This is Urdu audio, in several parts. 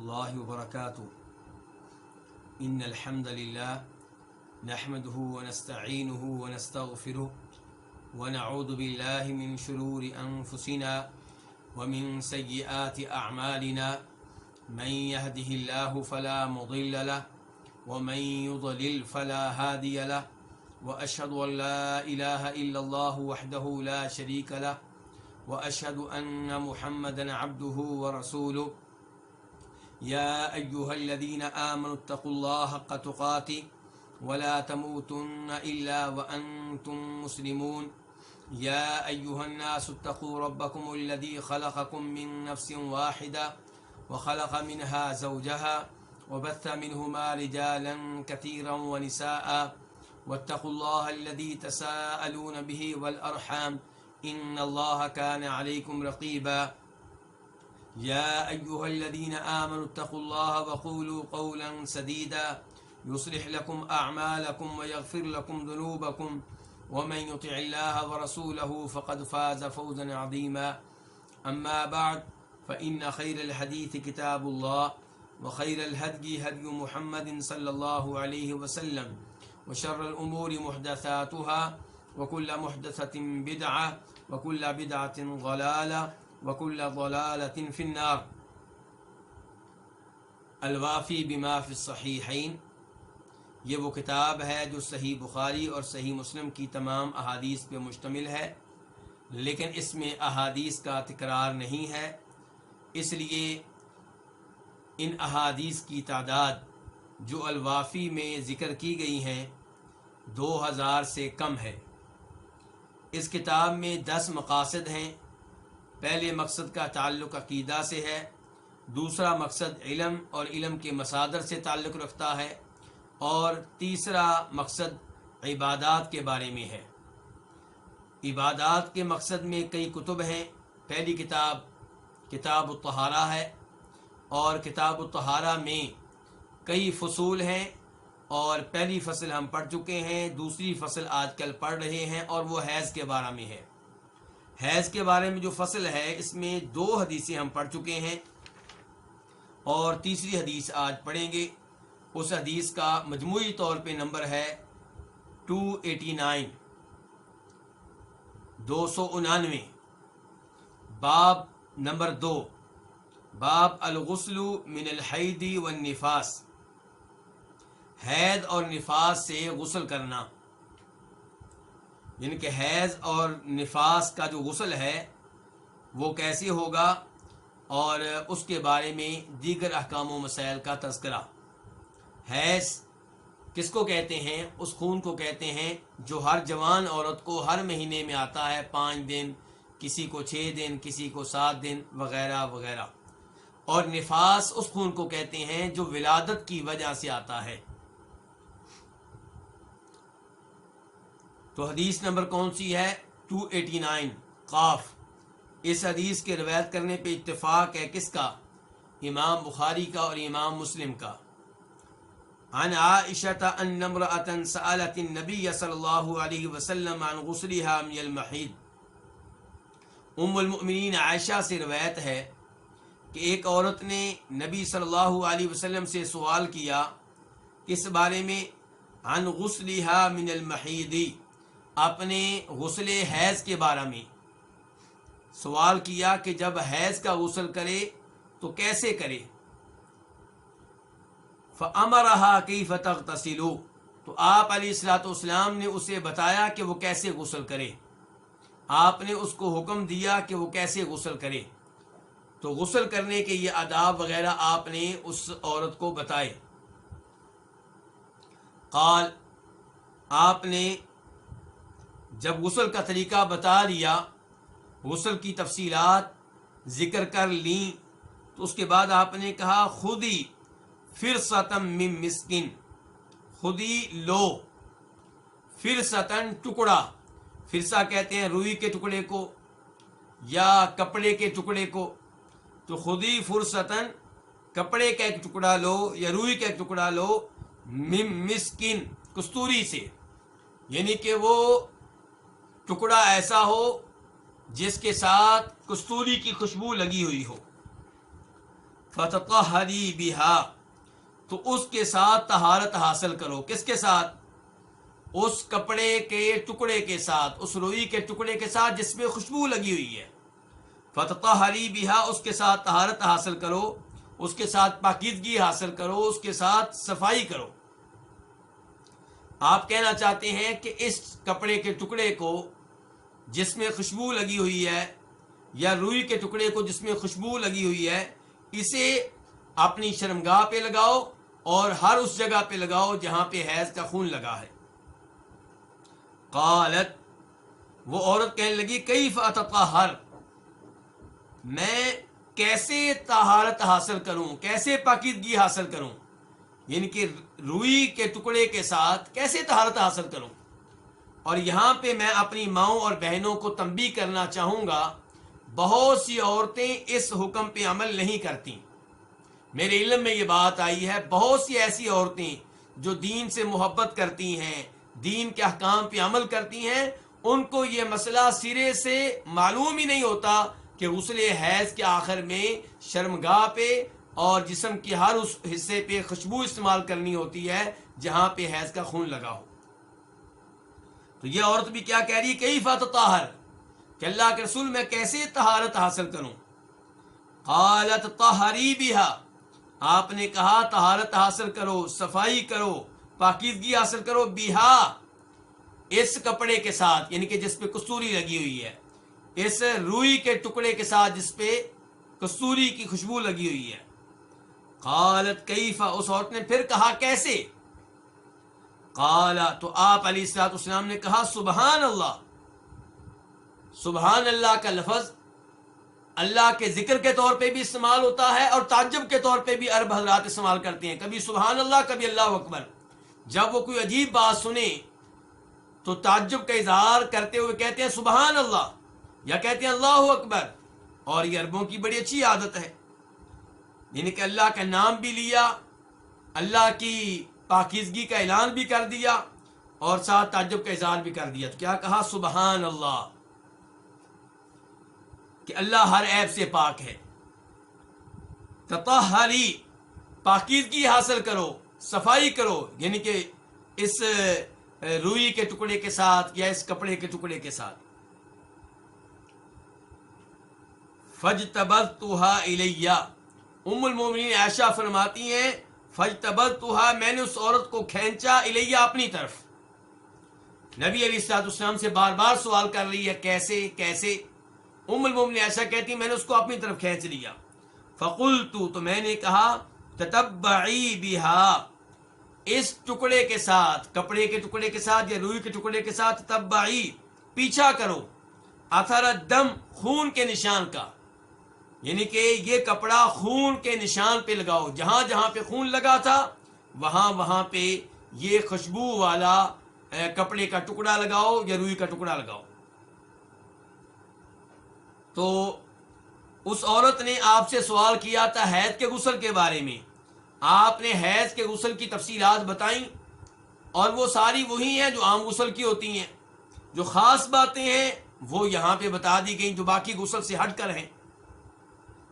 الله وبركاته. إن الحمد لله نحمده ونستعينه ونستغفره ونعوذ بالله من شرور أنفسنا ومن سيئات أعمالنا. من يهده الله فلا مضل له ومن يضلل فلا هادي له وأشهد أن لا إله إلا الله وحده لا شريك له وأشهد أن محمدا عبده ورسوله. يا أيها الذين آمنوا اتقوا الله حق تقاته ولا تموتن إلا وأنتم مسلمون. يا أيها الناس اتقوا ربكم الذي خلقكم من نفس واحدة وخلق منها زوجها وبث منهما رجالا كثيرا ونساء واتقوا الله الذي تساءلون به والأرحام إن الله كان عليكم رقيبا. يا أيها الذين آمنوا اتقوا الله وقولوا قولا سديدا يصلح لكم أعمالكم ويغفر لكم ذنوبكم ومن يطع الله ورسوله فقد فاز فوزا عظيما. أما بعد فإن خير الحديث كتاب الله وخير الهدي هدي محمد صلى الله عليه وسلم وشر الأمور محدثاتها وكل محدثة بدعة وكل بدعة ضلالة وكل ضلالة في النار. الوافی بما فی الصحیحین، یہ وہ کتاب ہے جو صحیح بخاری اور صحیح مسلم کی تمام احادیث پہ مشتمل ہے، لیکن اس میں احادیث کا تکرار نہیں ہے، اس لیے ان احادیث کی تعداد جو الوافی میں ذکر کی گئی ہیں 2000 سے کم ہے۔ اس کتاب میں 10 مقاصد ہیں۔ پہلے مقصد کا تعلق عقیدہ سے ہے، دوسرا مقصد علم اور علم کے مصادر سے تعلق رکھتا ہے، اور تیسرا مقصد عبادات کے بارے میں ہے۔ عبادات کے مقصد میں کئی کتب ہیں۔ پہلی کتاب الطہارہ ہے، اور کتاب الطہارہ میں کئی فصول ہیں، اور پہلی فصل ہم پڑھ چکے ہیں، دوسری فصل آج کل پڑھ رہے ہیں، اور وہ حیض کے بارے میں ہے۔ حیض کے بارے میں جو فصل ہے اس میں 2 حدیثیں ہم پڑھ چکے ہیں، اور تیسری حدیث آج پڑھیں گے۔ اس حدیث کا مجموعی طور پہ نمبر ہے 289، 299۔ باب نمبر 2، باب الغسل من الحیض والنفاس، حیض اور نفاس سے غسل کرنا، یعنی کہ حیض اور نفاس کا جو غسل ہے وہ کیسے ہوگا، اور اس کے بارے میں دیگر احکام و مسائل کا تذکرہ۔ حیض کس کو کہتے ہیں؟ اس خون کو کہتے ہیں جو ہر جوان عورت کو ہر مہینے میں آتا ہے، 5 دن، کسی کو 6 دن، کسی کو 7 دن وغیرہ وغیرہ۔ اور نفاس اس خون کو کہتے ہیں جو ولادت کی وجہ سے آتا ہے۔ تو حدیث نمبر کون سی ہے؟ 289 قاف۔ اس حدیث کے روایت کرنے پہ اتفاق ہے کس کا؟ امام بخاری کا اور امام مسلم کا۔ عن عائشة ان امرأة سألت النبي صلی اللہ علیہ وسلم عن غسلها من المحیض۔ ام المؤمنین عائشہ سے روایت ہے کہ ایک عورت نے نبی صلی اللہ علیہ وسلم سے سوال کیا، کس بارے میں؟ عن غسلها من المحیض، اپنے غسل حیض کے بارے میں سوال کیا کہ جب حیض کا غسل کرے تو کیسے کرے۔ فَأَمَرَهَا كَيْفَ تَغْتَسِلُ، تو آپ علیہ الصلوۃ والسلام نے اسے بتایا کہ وہ کیسے غسل کرے، آپ نے اس کو حکم دیا کہ وہ کیسے غسل کرے۔ تو غسل کرنے کے یہ آداب وغیرہ آپ نے اس عورت کو بتائے۔ قال، آپ نے جب غسل کا طریقہ بتا دیا، غسل کی تفصیلات ذکر کر لیں، تو اس کے بعد آپ نے کہا خودی فرصتم من مسکن، خودی لو، فرصتن ٹکڑا، فرصہ کہتے ہیں روئی کے ٹکڑے کو یا کپڑے کے ٹکڑے کو، تو خودی فرصتن کپڑے کا ایک ٹکڑا لو یا روئی کا ایک ٹکڑا لو، من مسکن کستوری سے، یعنی کہ وہ ٹکڑا ایسا ہو جس کے ساتھ کستوری کی خوشبو لگی ہوئی ہو۔ فتطہری بہا، تو اس کے ساتھ طہارت حاصل کرو. کس کے ساتھ؟ اس کپڑے کے ٹکڑے کے ساتھ، اس روئی کے ٹکڑے کے ساتھ جس میں خوشبو لگی ہوئی ہے. فتطہری بہا، اس کے ساتھ طہارت حاصل کرو، اس کے ساتھ پاکیزگی حاصل کرو، اس کے ساتھ صفائی کرو. آپ کہنا چاہتے ہیں کہ اس کپڑے کے ٹکڑے کو جس میں خوشبو لگی ہوئی ہے، یا روئی کے ٹکڑے کو جس میں خوشبو لگی ہوئی ہے، اسے اپنی شرمگاہ پہ لگاؤ اور ہر اس جگہ پہ لگاؤ جہاں پہ حیض کا خون لگا ہے. قالت، وہ عورت کہنے لگی کیف اتطہر، میں کیسے طہارت حاصل کروں، کیسے پاکیزگی حاصل کروں، یعنی کہ روئی کے ٹکڑے کے ساتھ کیسے طہارت حاصل کروں. اور یہاں پہ میں اپنی ماؤں اور بہنوں کو تنبیہ کرنا چاہوں گا، بہت سی عورتیں اس حکم پہ عمل نہیں کرتی. میرے علم میں یہ بات آئی ہے، بہت سی ایسی عورتیں جو دین سے محبت کرتی ہیں، دین کے احکام پہ عمل کرتی ہیں، ان کو یہ مسئلہ سرے سے معلوم ہی نہیں ہوتا کہ غسل حیض کے آخر میں شرمگاہ پہ اور جسم کے ہر اس حصے پہ خوشبو استعمال کرنی ہوتی ہے جہاں پہ حیض کا خون لگا ہو. تو یہ عورت بھی کیا کہہ رہی ہے، کیف اتطہر، کہ اللہ کے رسول میں کیسے طہارت حاصل کروں. قالت طہری بہا، آپ نے کہا طہارت حاصل کرو، صفائی کرو، پاکیزگی حاصل کرو، بہا، اس کپڑے کے ساتھ، یعنی کہ جس پہ کستوری لگی ہوئی ہے، اس روئی کے ٹکڑے کے ساتھ جس پہ کستوری کی خوشبو لگی ہوئی ہے. قالت کیف، اس عورت نے پھر کہا کیسے. قال، تو آپ علیہ الصلوۃ والسلام نے کہا سبحان اللہ. سبحان اللہ کا لفظ اللہ کے ذکر کے طور پہ بھی استعمال ہوتا ہے اور تعجب کے طور پہ بھی عرب حضرات استعمال کرتے ہیں. کبھی سبحان اللہ، کبھی اللہ اکبر. جب وہ کوئی عجیب بات سنے تو تعجب کا اظہار کرتے ہوئے کہتے ہیں سبحان اللہ، یا کہتے ہیں اللہ اکبر. اور یہ عربوں کی بڑی اچھی عادت ہے، یعنی کہ اللہ کا نام بھی لیا، اللہ کی پاکیزگی کا اعلان بھی کر دیا اور ساتھ تعجب کا اظہار بھی کر دیا. تو کیا کہا، سبحان اللہ، کہ اللہ ہر عیب سے پاک ہے. تطہری، پاکیزگی حاصل کرو، صفائی کرو، یعنی کہ اس روئی کے ٹکڑے کے ساتھ یا اس کپڑے کے ٹکڑے کے ساتھ. فجتبذتها الیہ، ام المومنین عائشہ فرماتی ہیں فجتبذتها، میں نے اس عورت کو کھینچا، الیہ، اپنی طرف. نبی علیہ الصلوۃ والسلام سے بار بار سوال کر رہی ہے کیسے کیسے. ام المومنین عائشہ کہتی میں نے اس کو اپنی طرف کھینچ لیا. فقلت، تو میں نے کہا تتبعی بہا، اس ٹکڑے کے ساتھ، کپڑے کے ٹکڑے کے ساتھ یا روئی کے ٹکڑے کے ساتھ، تتبعی، پیچھا کرو، اثر الدم، خون کے نشان کا، یعنی کہ یہ کپڑا خون کے نشان پہ لگاؤ، جہاں جہاں پہ خون لگا تھا وہاں وہاں پہ یہ خوشبو والا کپڑے کا ٹکڑا لگاؤ یا روئی کا ٹکڑا لگاؤ. تو اس عورت نے آپ سے سوال کیا تھا حیض کے غسل کے بارے میں، آپ نے حیض کے غسل کی تفصیلات بتائیں، اور وہ ساری وہی ہیں جو عام غسل کی ہوتی ہیں. جو خاص باتیں ہیں وہ یہاں پہ بتا دی گئیں جو باقی غسل سے ہٹ کر ہیں.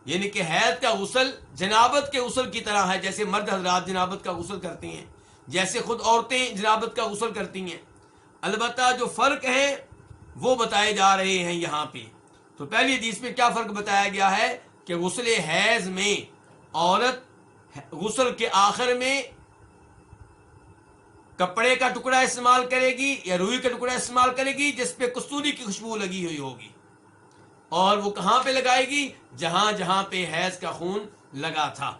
یعنی کہ حیض کا غسل جنابت کے غسل کی طرح ہے، جیسے مرد حضرات جنابت کا غسل کرتے ہیں، جیسے خود عورتیں جنابت کا غسل کرتی ہیں. البتہ جو فرق ہیں وہ بتائے جا رہے ہیں یہاں پہ. تو پہلی حدیث میں کیا فرق بتایا گیا ہے کہ غسل حیض میں عورت غسل کے آخر میں کپڑے کا ٹکڑا استعمال کرے گی یا روئی کا ٹکڑا استعمال کرے گی جس پہ کستوری کی خوشبو لگی ہوئی ہوگی، اور وہ کہاں پہ لگائے گی، جہاں جہاں پہ حیض کا خون لگا تھا.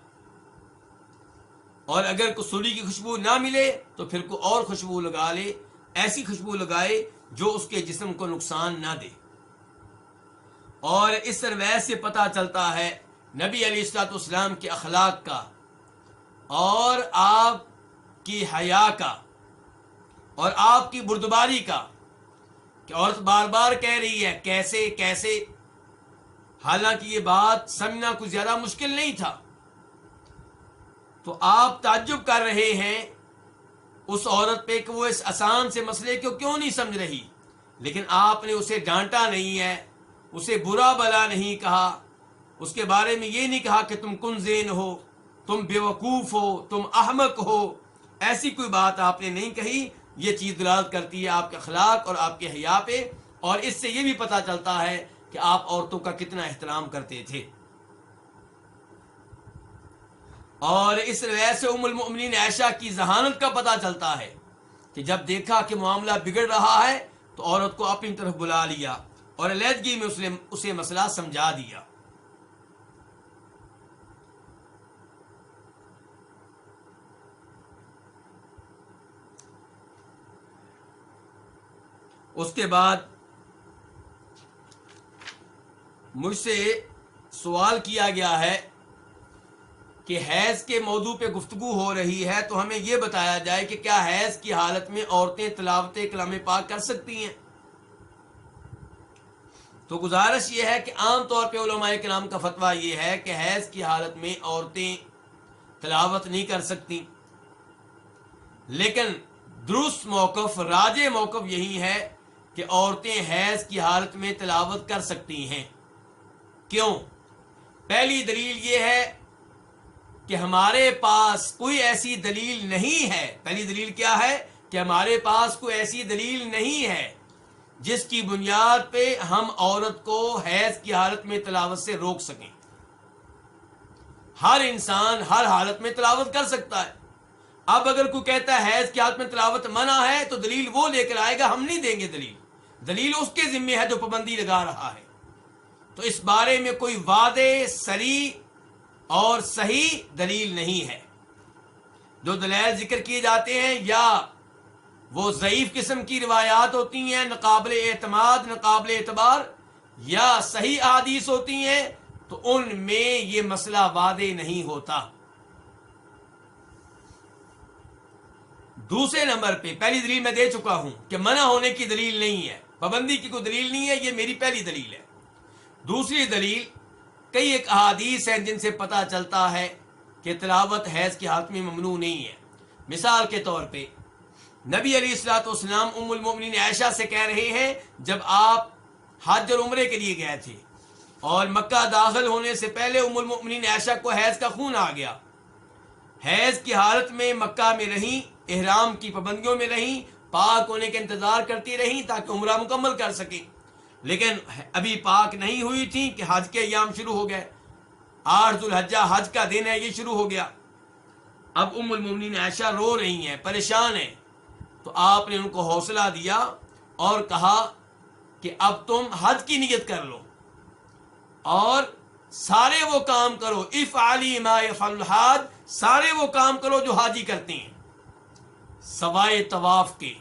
اور اگر کستوری کی خوشبو نہ ملے تو پھر کوئی اور خوشبو لگا لے، ایسی خوشبو لگائے جو اس کے جسم کو نقصان نہ دے. اور اس روایت سے پتہ چلتا ہے نبی علیہ الصلوۃ والسلام کے اخلاق کا اور آپ کی حیا کا اور آپ کی بردباری کا، کہ عورت بار بار کہہ رہی ہے کیسے کیسے، حالانکہ یہ بات سمجھنا کچھ زیادہ مشکل نہیں تھا. تو آپ تعجب کر رہے ہیں اس عورت پہ کہ وہ اس آسان سے مسئلے کو کیوں نہیں سمجھ رہی، لیکن آپ نے اسے ڈانٹا نہیں ہے، اسے برا بلا نہیں کہا، اس کے بارے میں یہ نہیں کہا کہ تم کنزین ہو، تم بیوقوف ہو، تم احمق ہو، ایسی کوئی بات آپ نے نہیں کہی۔ یہ چیز دلالت کرتی ہے آپ کے اخلاق اور آپ کے حیا پہ، اور اس سے یہ بھی پتہ چلتا ہے کہ آپ عورتوں کا کتنا احترام کرتے تھے۔ اور اس روایت سے ام المؤمنین عائشہ کی ذہانت کا پتہ چلتا ہے کہ جب دیکھا کہ معاملہ بگڑ رہا ہے تو عورت کو اپنی طرف بلا لیا اور علیحدگی میں اسے مسئلہ سمجھا دیا۔ اس کے بعد مجھ سے سوال کیا گیا ہے کہ حیض کے موضوع پہ گفتگو ہو رہی ہے تو ہمیں یہ بتایا جائے کہ کیا حیض کی حالت میں عورتیں تلاوت کلام پاک کر سکتی ہیں؟ تو گزارش یہ ہے کہ عام طور پہ علماء کرام کا فتویٰ یہ ہے کہ حیض کی حالت میں عورتیں تلاوت نہیں کر سکتی، لیکن درست موقف، راجح موقف یہی ہے کہ عورتیں حیض کی حالت میں تلاوت کر سکتی ہیں۔ کیوں؟ پہلی دلیل یہ ہے کہ ہمارے پاس کوئی ایسی دلیل نہیں ہے۔ پہلی دلیل کیا ہے؟ کہ ہمارے پاس کوئی ایسی دلیل نہیں ہے جس کی بنیاد پہ ہم عورت کو حیض کی حالت میں تلاوت سے روک سکیں۔ ہر انسان ہر حالت میں تلاوت کر سکتا ہے۔ اب اگر کوئی کہتا ہے حیض کی حالت میں تلاوت منع ہے تو دلیل وہ لے کر آئے گا، ہم نہیں دیں گے دلیل اس کے ذمے ہے جو پابندی لگا رہا ہے۔ تو اس بارے میں کوئی واضح، صریح اور صحیح دلیل نہیں ہے۔ جو دلائل ذکر کیے جاتے ہیں یا وہ ضعیف قسم کی روایات ہوتی ہیں، ناقابل اعتماد، ناقابل اعتبار، یا صحیح احادیث ہوتی ہیں، تو ان میں یہ مسئلہ واضح نہیں ہوتا۔ دوسرے نمبر پہ پہلی دلیل میں دے چکا ہوں کہ منع ہونے کی دلیل نہیں ہے، پابندی کی کوئی دلیل نہیں ہے، یہ میری پہلی دلیل ہے۔ دوسری دلیل، کئی ایک احادیث ہیں جن سے پتہ چلتا ہے کہ تلاوت حیض کی حالت میں ممنوع نہیں ہے۔ مثال کے طور پہ نبی علیہ الصلوۃ والسلام ام المؤمنین عائشہ سے کہہ رہے ہیں، جب آپ حج اور عمرے کے لیے گئے تھے اور مکہ داخل ہونے سے پہلے ام المؤمنین عائشہ کو حیض کا خون آ گیا، حیض کی حالت میں مکہ میں رہیں، احرام کی پابندیوں میں رہیں، پاک ہونے کا انتظار کرتی رہیں تاکہ عمرہ مکمل کر سکیں، لیکن ابھی پاک نہیں ہوئی تھی کہ حج کے ایام شروع ہو گئے۔ 8 ذوالحجہ حج کا دن ہے، یہ شروع ہو گیا۔ اب ام المؤمنین عائشہ رو رہی ہیں، پریشان ہیں، تو آپ نے ان کو حوصلہ دیا اور کہا کہ اب تم حج کی نیت کر لو اور سارے وہ کام کرو، افعلی ما یفعل الحاج، سارے وہ کام کرو جو حاجی کرتے ہیں سوائے طواف کے۔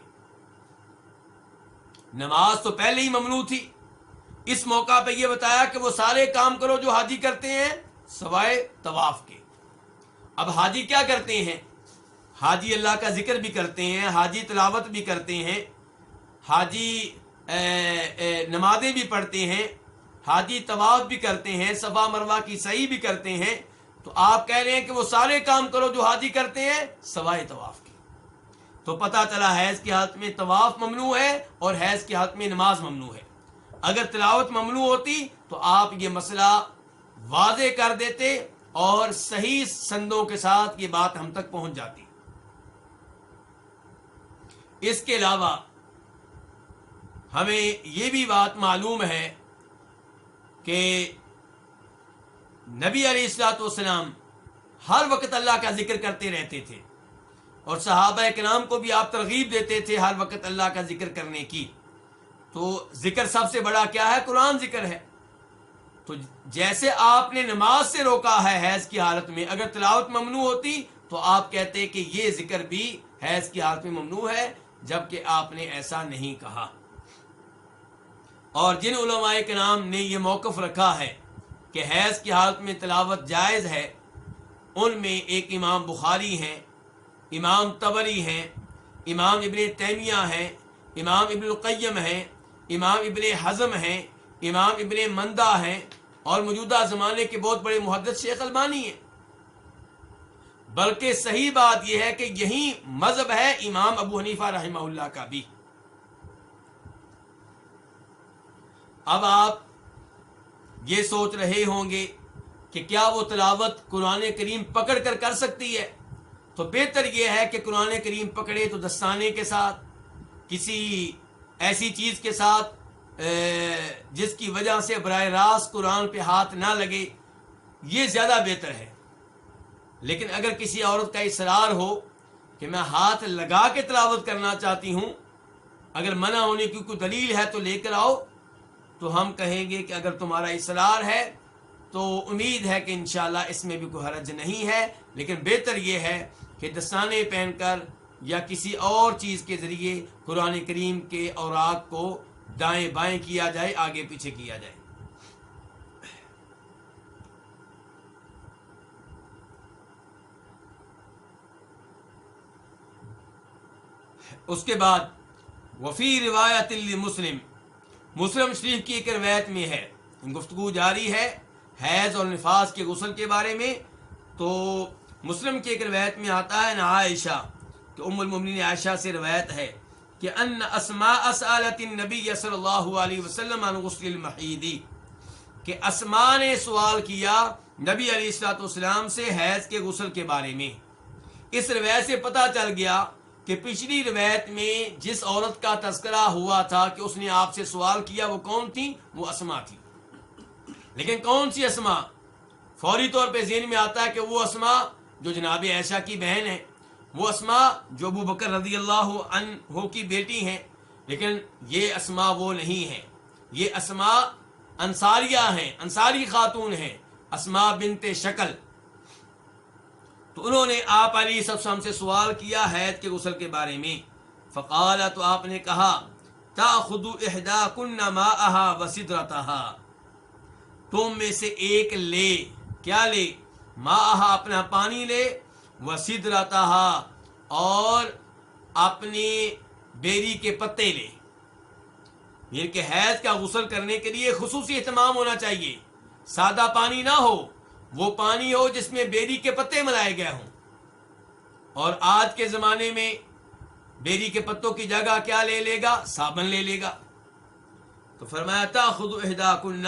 نماز تو پہلے ہی ممنوع تھی، اس موقع پہ یہ بتایا کہ وہ سارے کام کرو جو حاجی کرتے ہیں سوائے طواف کے۔ اب حاجی کیا کرتے ہیں؟ حاجی اللہ کا ذکر بھی کرتے ہیں، حاجی تلاوت بھی کرتے ہیں، حاجی نمازیں بھی پڑھتے ہیں، حاجی طواف بھی کرتے ہیں، صفا مروہ کی سعی بھی کرتے ہیں۔ تو آپ کہہ رہے ہیں کہ وہ سارے کام کرو جو حاجی کرتے ہیں سوائے طواف کے۔ تو پتہ چلا حیض کی حالت میں طواف ممنوع ہے اور حیض کی حالت میں نماز ممنوع ہے۔ اگر تلاوت ممنوع ہوتی تو آپ یہ مسئلہ واضح کر دیتے اور صحیح سندوں کے ساتھ یہ بات ہم تک پہنچ جاتی۔ اس کے علاوہ ہمیں یہ بھی بات معلوم ہے کہ نبی علیہ الصلوۃ والسلام ہر وقت اللہ کا ذکر کرتے رہتے تھے اور صحابہ کرام کو بھی آپ ترغیب دیتے تھے ہر وقت اللہ کا ذکر کرنے کی۔ تو ذکر سب سے بڑا کیا ہے؟ قرآن ذکر ہے۔ تو جیسے آپ نے نماز سے روکا ہے حیض کی حالت میں، اگر تلاوت ممنوع ہوتی تو آپ کہتے کہ یہ ذکر بھی حیض کی حالت میں ممنوع ہے، جبکہ آپ نے ایسا نہیں کہا۔ اور جن علماء کرام نے یہ موقف رکھا ہے کہ حیض کی حالت میں تلاوت جائز ہے، ان میں ایک امام بخاری ہیں، امام طبری ہیں، امام ابن تیمیہ ہیں، امام ابن القیم ہیں، امام ابن حزم ہیں، امام ابن مندہ ہیں، اور موجودہ زمانے کے بہت بڑے محدث شیخ البانی ہیں۔ بلکہ صحیح بات یہ ہے کہ یہی مذہب ہے امام ابو حنیفہ رحمہ اللہ کا بھی۔ اب آپ یہ سوچ رہے ہوں گے کہ کیا وہ تلاوت قرآن کریم پکڑ کر سکتی ہے، تو بہتر یہ ہے کہ قرآن کریم پکڑے تو دستانے کے ساتھ، کسی ایسی چیز کے ساتھ جس کی وجہ سے براہ راست قرآن پہ ہاتھ نہ لگے، یہ زیادہ بہتر ہے۔ لیکن اگر کسی عورت کا اصرار ہو کہ میں ہاتھ لگا کے تلاوت کرنا چاہتی ہوں، اگر منع ہونے کی کوئی دلیل ہے تو لے کر آؤ، تو ہم کہیں گے کہ اگر تمہارا اصرار ہے تو امید ہے کہ انشاءاللہ اس میں بھی کوئی حرج نہیں ہے، لیکن بہتر یہ ہے کہ دستانے پہن کر یا کسی اور چیز کے ذریعے قرآن کریم کے اوراق کو دائیں بائیں کیا جائے، آگے پیچھے کیا جائے۔ اس کے بعد وفی روایت مسلم، مسلم شریف کی ایک روایت میں ہے، گفتگو جاری ہے حیض اور نفاس کے غسل کے بارے میں، تو مسلم کی ایک روایت میں آتا ہے نا عائشہ کہ ام المؤمنین عائشہ سے روایت ہے کہ ان اسماء سألت النبی صلی اللہ علیہ وسلم عن غسل المحیض، کہ اسماء نے سوال کیا نبی علیہ الصلوۃ والسلام سے حیض کے غسل کے بارے میں۔ اس روایت سے پتہ چل گیا کہ پچھلی روایت میں جس عورت کا تذکرہ ہوا تھا کہ اس نے آپ سے سوال کیا وہ کون تھی؟ وہ اسماء تھی۔ لیکن کون سی اسماء؟ فوری طور پہ ذہن میں آتا ہے کہ وہ اسماء جو جناب عائشہ کی بہن ہے، وہ اسماء جو ابو بکر رضی اللہ عنہ کی بیٹی ہیں، لیکن یہ اسماء وہ نہیں ہیں، یہ اسماء انصاریہ ہیں، انصاری خاتون ہیں، اسماء بنت شکل۔ تو انہوں نے آپ علیہ السلام سے سوال کیا حیض کے غسل کے بارے میں، فقال، تو آپ نے کہا تاخذ احداکن ماءها وسدرتها، تم میں سے ایک لے، کیا لے؟ ماءها، اپنا پانی لے، وسدرتها، اور اپنی بیری کے پتے لے۔ یہ کہ حیض کا غسل کرنے کے لیے خصوصی اہتمام ہونا چاہیے، سادہ پانی نہ ہو، وہ پانی ہو جس میں بیری کے پتے ملائے گئے ہوں۔ اور آج کے زمانے میں بیری کے پتوں کی جگہ کیا لے لے گا؟ صابن لے لے گا۔ تو فرمایا تاخذ احداکن،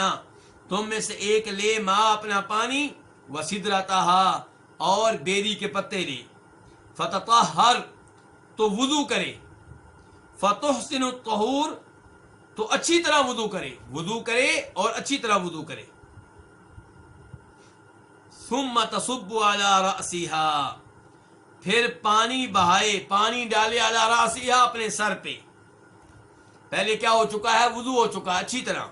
تم میں سے ایک لے، ماں اپنا پانی، وسدرتها، اور بیری کے پتے لے، فتطہر، تو وضو کرے، فتحسن الطہور، تو اچھی طرح وضو کرے اور اچھی طرح وضو کرے، ثم تصب علی رأسها، پھر پانی بہائے، پانی ڈالے علی رأسها، اپنے سر پہ۔ پہلے کیا ہو چکا ہے؟ وضو ہو چکا ہے اچھی طرح،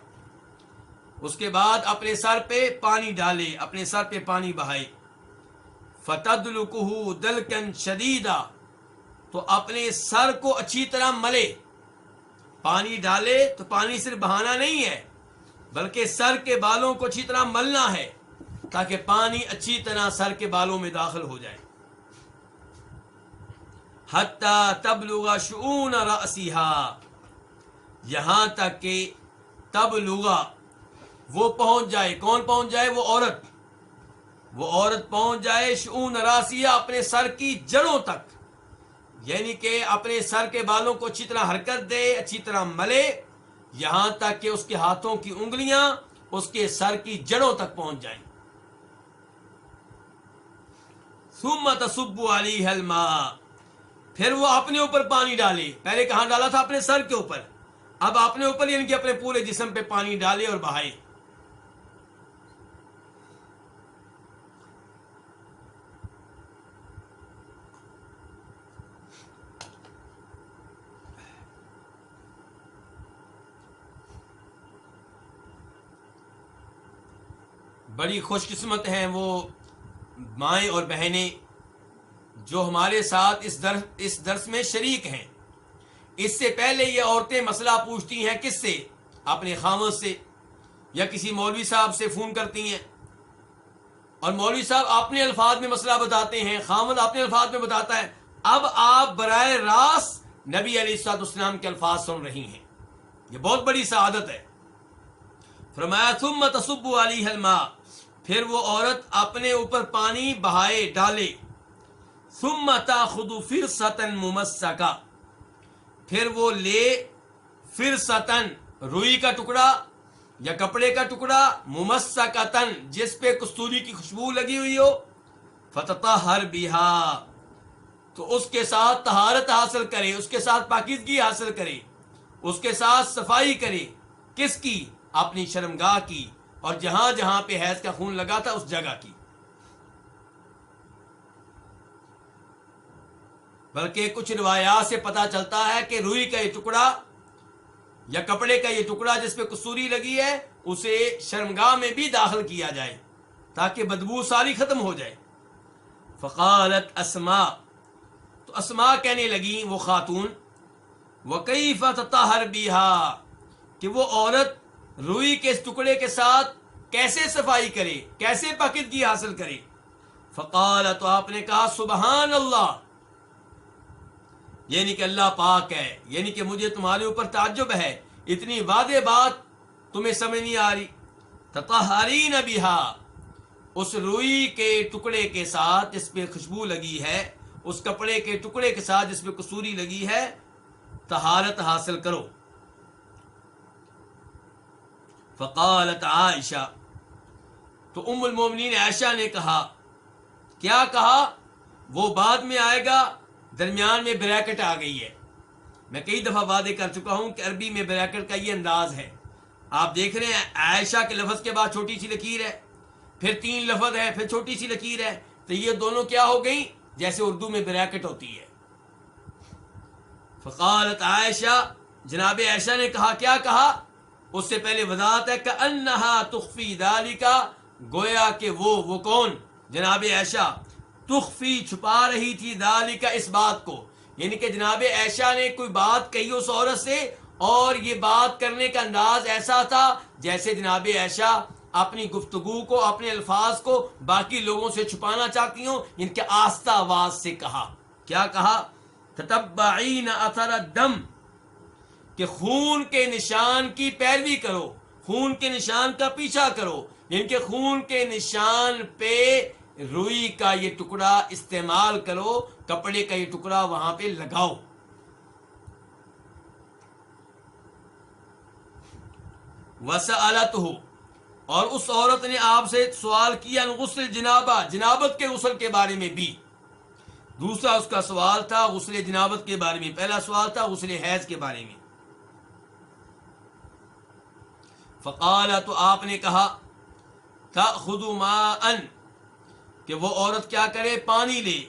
اس کے بعد اپنے سر پہ پانی ڈالے، اپنے سر پہ پانی بہائے، فتدلکہ دلکا شدیدا، تو اپنے سر کو اچھی طرح ملے۔ پانی ڈالے تو پانی صرف بہانا نہیں ہے، بلکہ سر کے بالوں کو اچھی طرح ملنا ہے تاکہ پانی اچھی طرح سر کے بالوں میں داخل ہو جائے۔ حتی تبلغ شؤون رأسها، یہاں تک کہ تبلغ، وہ پہنچ جائے، کون پہنچ جائے؟ وہ عورت پہنچ جائے، شؤون رأسها، اپنے سر کی جڑوں تک، یعنی کہ اپنے سر کے بالوں کو اچھی طرح حرکت دے، اچھی طرح ملے، یہاں تک کہ اس کے ہاتھوں کی انگلیاں اس کے سر کی جڑوں تک پہنچ جائیں۔ ثم تصب علیہ الماء، پھر وہ اپنے اوپر پانی ڈالے۔ پہلے کہاں ڈالا تھا؟ اپنے سر کے اوپر، اب اپنے اوپر یعنی کہ اپنے پورے جسم پہ پانی ڈالے اور بہائے۔ بڑی خوش قسمت ہیں وہ مائیں اور بہنیں جو ہمارے ساتھ اس درس میں شریک ہیں۔ اس سے پہلے یہ عورتیں مسئلہ پوچھتی ہیں کس سے؟ اپنے خامد سے، یا کسی مولوی صاحب سے فون کرتی ہیں، اور مولوی صاحب اپنے الفاظ میں مسئلہ بتاتے ہیں، خامد اپنے الفاظ میں بتاتا ہے۔ اب آپ براہ راست نبی علیہ الصلوۃ والسلام کے الفاظ سن رہی ہیں، یہ بہت بڑی سعادت ہے۔ فرمایا ثم تصب علیہ الماء، پھر وہ عورت اپنے اوپر پانی بہائے، ڈالے، ثم تاخذ فرصۃ ممسکہ، پھر وہ لے فرصۃ، روئی کا ٹکڑا، یا کپڑے کا ٹکڑا ممسکتن جس پہ کستوری کی خوشبو لگی ہوئی ہو، فتطہر بہا تو اس کے ساتھ طہارت حاصل کرے، اس کے ساتھ پاکیزگی حاصل کرے، اس کے ساتھ صفائی کرے. کس کی؟ اپنی شرمگاہ کی، اور جہاں جہاں پہ حیض کا خون لگا تھا اس جگہ کی. بلکہ کچھ روایات سے پتہ چلتا ہے کہ روئی کا یہ ٹکڑا یا کپڑے کا یہ ٹکڑا جس پہ کستوری لگی ہے اسے شرمگاہ میں بھی داخل کیا جائے تاکہ بدبو ساری ختم ہو جائے. فقالت اسماء تو اسماء کہنے لگی، وہ خاتون، وکیف تطہر بہا کہ وہ عورت روئی کے اس ٹکڑے کے ساتھ کیسے صفائی کرے، کیسے پاکیزگی حاصل کرے. فقال تو آپ نے کہا سبحان اللہ، یعنی کہ اللہ پاک ہے، یعنی کہ مجھے تمہارے اوپر تعجب ہے، اتنی واضح بات تمہیں سمجھ نہیں آ رہی. تطہرین بہا اس روئی کے ٹکڑے کے ساتھ جس پہ خوشبو لگی ہے، اس کپڑے کے ٹکڑے کے ساتھ جس پہ کستوری لگی ہے، طہارت حاصل کرو. فقالت عائشہ تو ام المومنین عائشہ نے کہا، کیا کہا؟ وہ بعد میں آئے گا، درمیان میں بریکٹ آ گئی ہے. میں کئی دفعہ وعدے کر چکا ہوں کہ عربی میں بریکٹ کا یہ انداز ہے. آپ دیکھ رہے ہیں عائشہ کے لفظ کے بعد چھوٹی سی لکیر ہے، پھر 3 لفظ ہے، پھر چھوٹی سی لکیر ہے، تو یہ دونوں کیا ہو گئی؟ جیسے اردو میں بریکٹ ہوتی ہے. فقالت عائشہ جناب عائشہ نے کہا، کیا کہا؟ اس سے پہلے وضاحت ہے کہ انہا تخفی ذالکا گویا کہ وہ کون؟ جناب عائشہ تخفی چھپا رہی تھی ذالکا اس بات کو، یعنی کہ جناب عائشہ نے کوئی بات کہی اس عورت سے اور یہ بات کرنے کا انداز ایسا تھا جیسے جناب عائشہ اپنی گفتگو کو، اپنے الفاظ کو باقی لوگوں سے چھپانا چاہتی ہوں. ان کے آہستہ آواز سے کہا، کیا کہا؟ تتبعین اثر الدم کہ خون کے نشان کی پیروی کرو، خون کے نشان کا پیچھا کرو، یعنی کہ خون کے نشان پہ روئی کا یہ ٹکڑا استعمال کرو، کپڑے کا یہ ٹکڑا وہاں پہ لگاؤ. وسألتہ اور اس عورت نے آپ سے سوال کیا غسل جنابہ جنابت کے غسل کے بارے میں بھی. دوسرا اس کا سوال تھا غسل جنابت کے بارے میں، پہلا سوال تھا غسل حیض کے بارے میں. فقال تو آپ نے کہا تأخذ ماء کہ وہ عورت کیا کرے؟ پانی لے،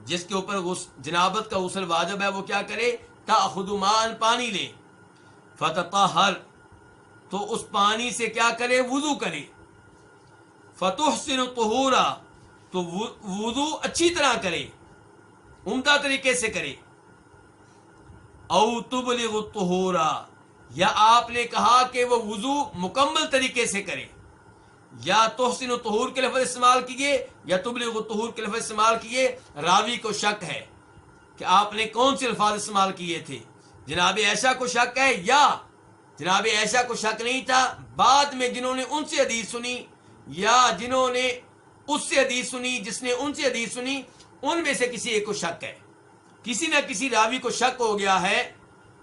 جس کے اوپر جنابت کا غسل واجب ہے وہ کیا کرے؟ تأخذ ماء پانی لے. فتطہر تو اس پانی سے کیا کرے؟ وضو کرے. فتحسن طہورا تو وضو اچھی طرح کرے، عمدہ طریقے سے کرے. او تبلغ الطہورا یا آپ نے کہا کہ وہ وضو مکمل طریقے سے کرے. یا تحسن الطہور کے لفظ استعمال کیے یا تبلغ الطہور کے لفظ استعمال کیے. راوی کو شک ہے کہ آپ نے کون سے الفاظ استعمال کیے تھے. جناب عائشہ کو شک ہے یا جناب عائشہ کو شک نہیں تھا؟ بعد میں جنہوں نے ان سے حدیث سنی یا جنہوں نے اس سے حدیث سنی، جس نے ان سے حدیث سنی، ان میں سے کسی ایک کو شک ہے. کسی نہ کسی راوی کو شک ہو گیا ہے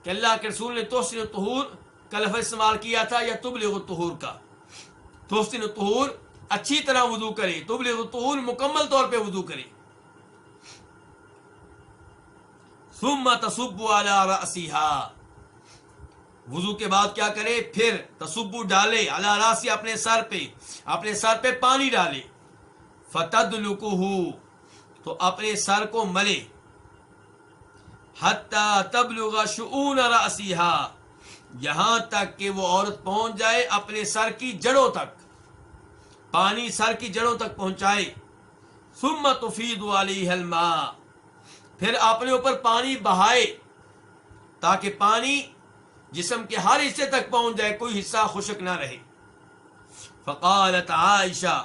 کہ اللہ کے رسول نے تحسن الطہور کا لفظ استعمال کیا تھا یا تبلغ الطہور کا. تحسن الطہور اچھی طرح وضو کرے، تبلغ الطہور مکمل طور پہ وضو کرے. ثم تصب علی رأسها وضو کے بعد کیا کرے؟ پھر تصب ڈالے علی رأسی اپنے سر پہ پانی ڈالے. فتدلکہ تو اپنے سر کو ملے. حتی تبلغ شؤون رأسها یہاں تک کہ وہ عورت پہنچ جائے اپنے سر کی جڑوں تک، پانی سر کی جڑوں تک پہنچائے. ثم تفیض علیہ الماء پھر اپنے اوپر پانی بہائے تاکہ پانی جسم کے ہر حصے تک پہنچ جائے، کوئی حصہ خشک نہ رہے. فقالت عائشہ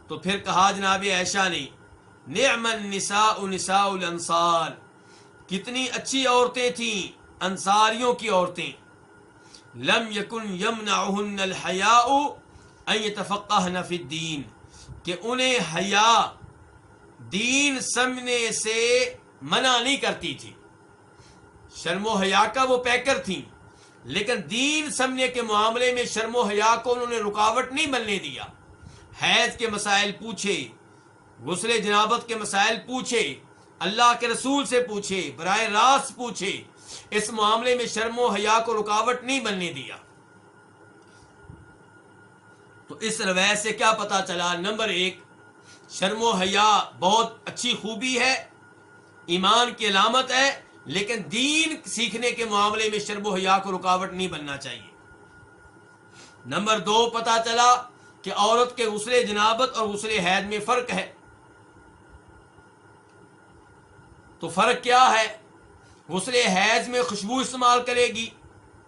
تو پھر کہا جناب عائشہ نے، نعم النساء نساء الانصار کتنی اچھی عورتیں تھیں انصاریوں کی عورتیں. لم یکن یمنعہن الحیاء ان یتفقہن فی الدین کہ انہیں حیا دین سمجھنے سے منع نہیں کرتی تھی. شرم و حیا کا وہ پیکر تھیں، لیکن دین سمجھنے کے معاملے میں شرم و حیا کو انہوں نے رکاوٹ نہیں بننے دیا. حیض کے مسائل پوچھے، غسل جنابت کے مسائل پوچھے، اللہ کے رسول سے پوچھے، براہ راست پوچھے، اس معاملے میں شرم و حیا کو رکاوٹ نہیں بننے دیا. تو اس روایت سے کیا پتا چلا؟ نمبر 1، شرم و حیا بہت اچھی خوبی ہے، ایمان کی علامت ہے، لیکن دین سیکھنے کے معاملے میں شرم و حیا کو رکاوٹ نہیں بننا چاہیے. نمبر 2، پتا چلا کہ عورت کے غسل جنابت اور غسل حیض میں فرق ہے. تو فرق کیا ہے؟ غسل حیض میں خوشبو استعمال کرے گی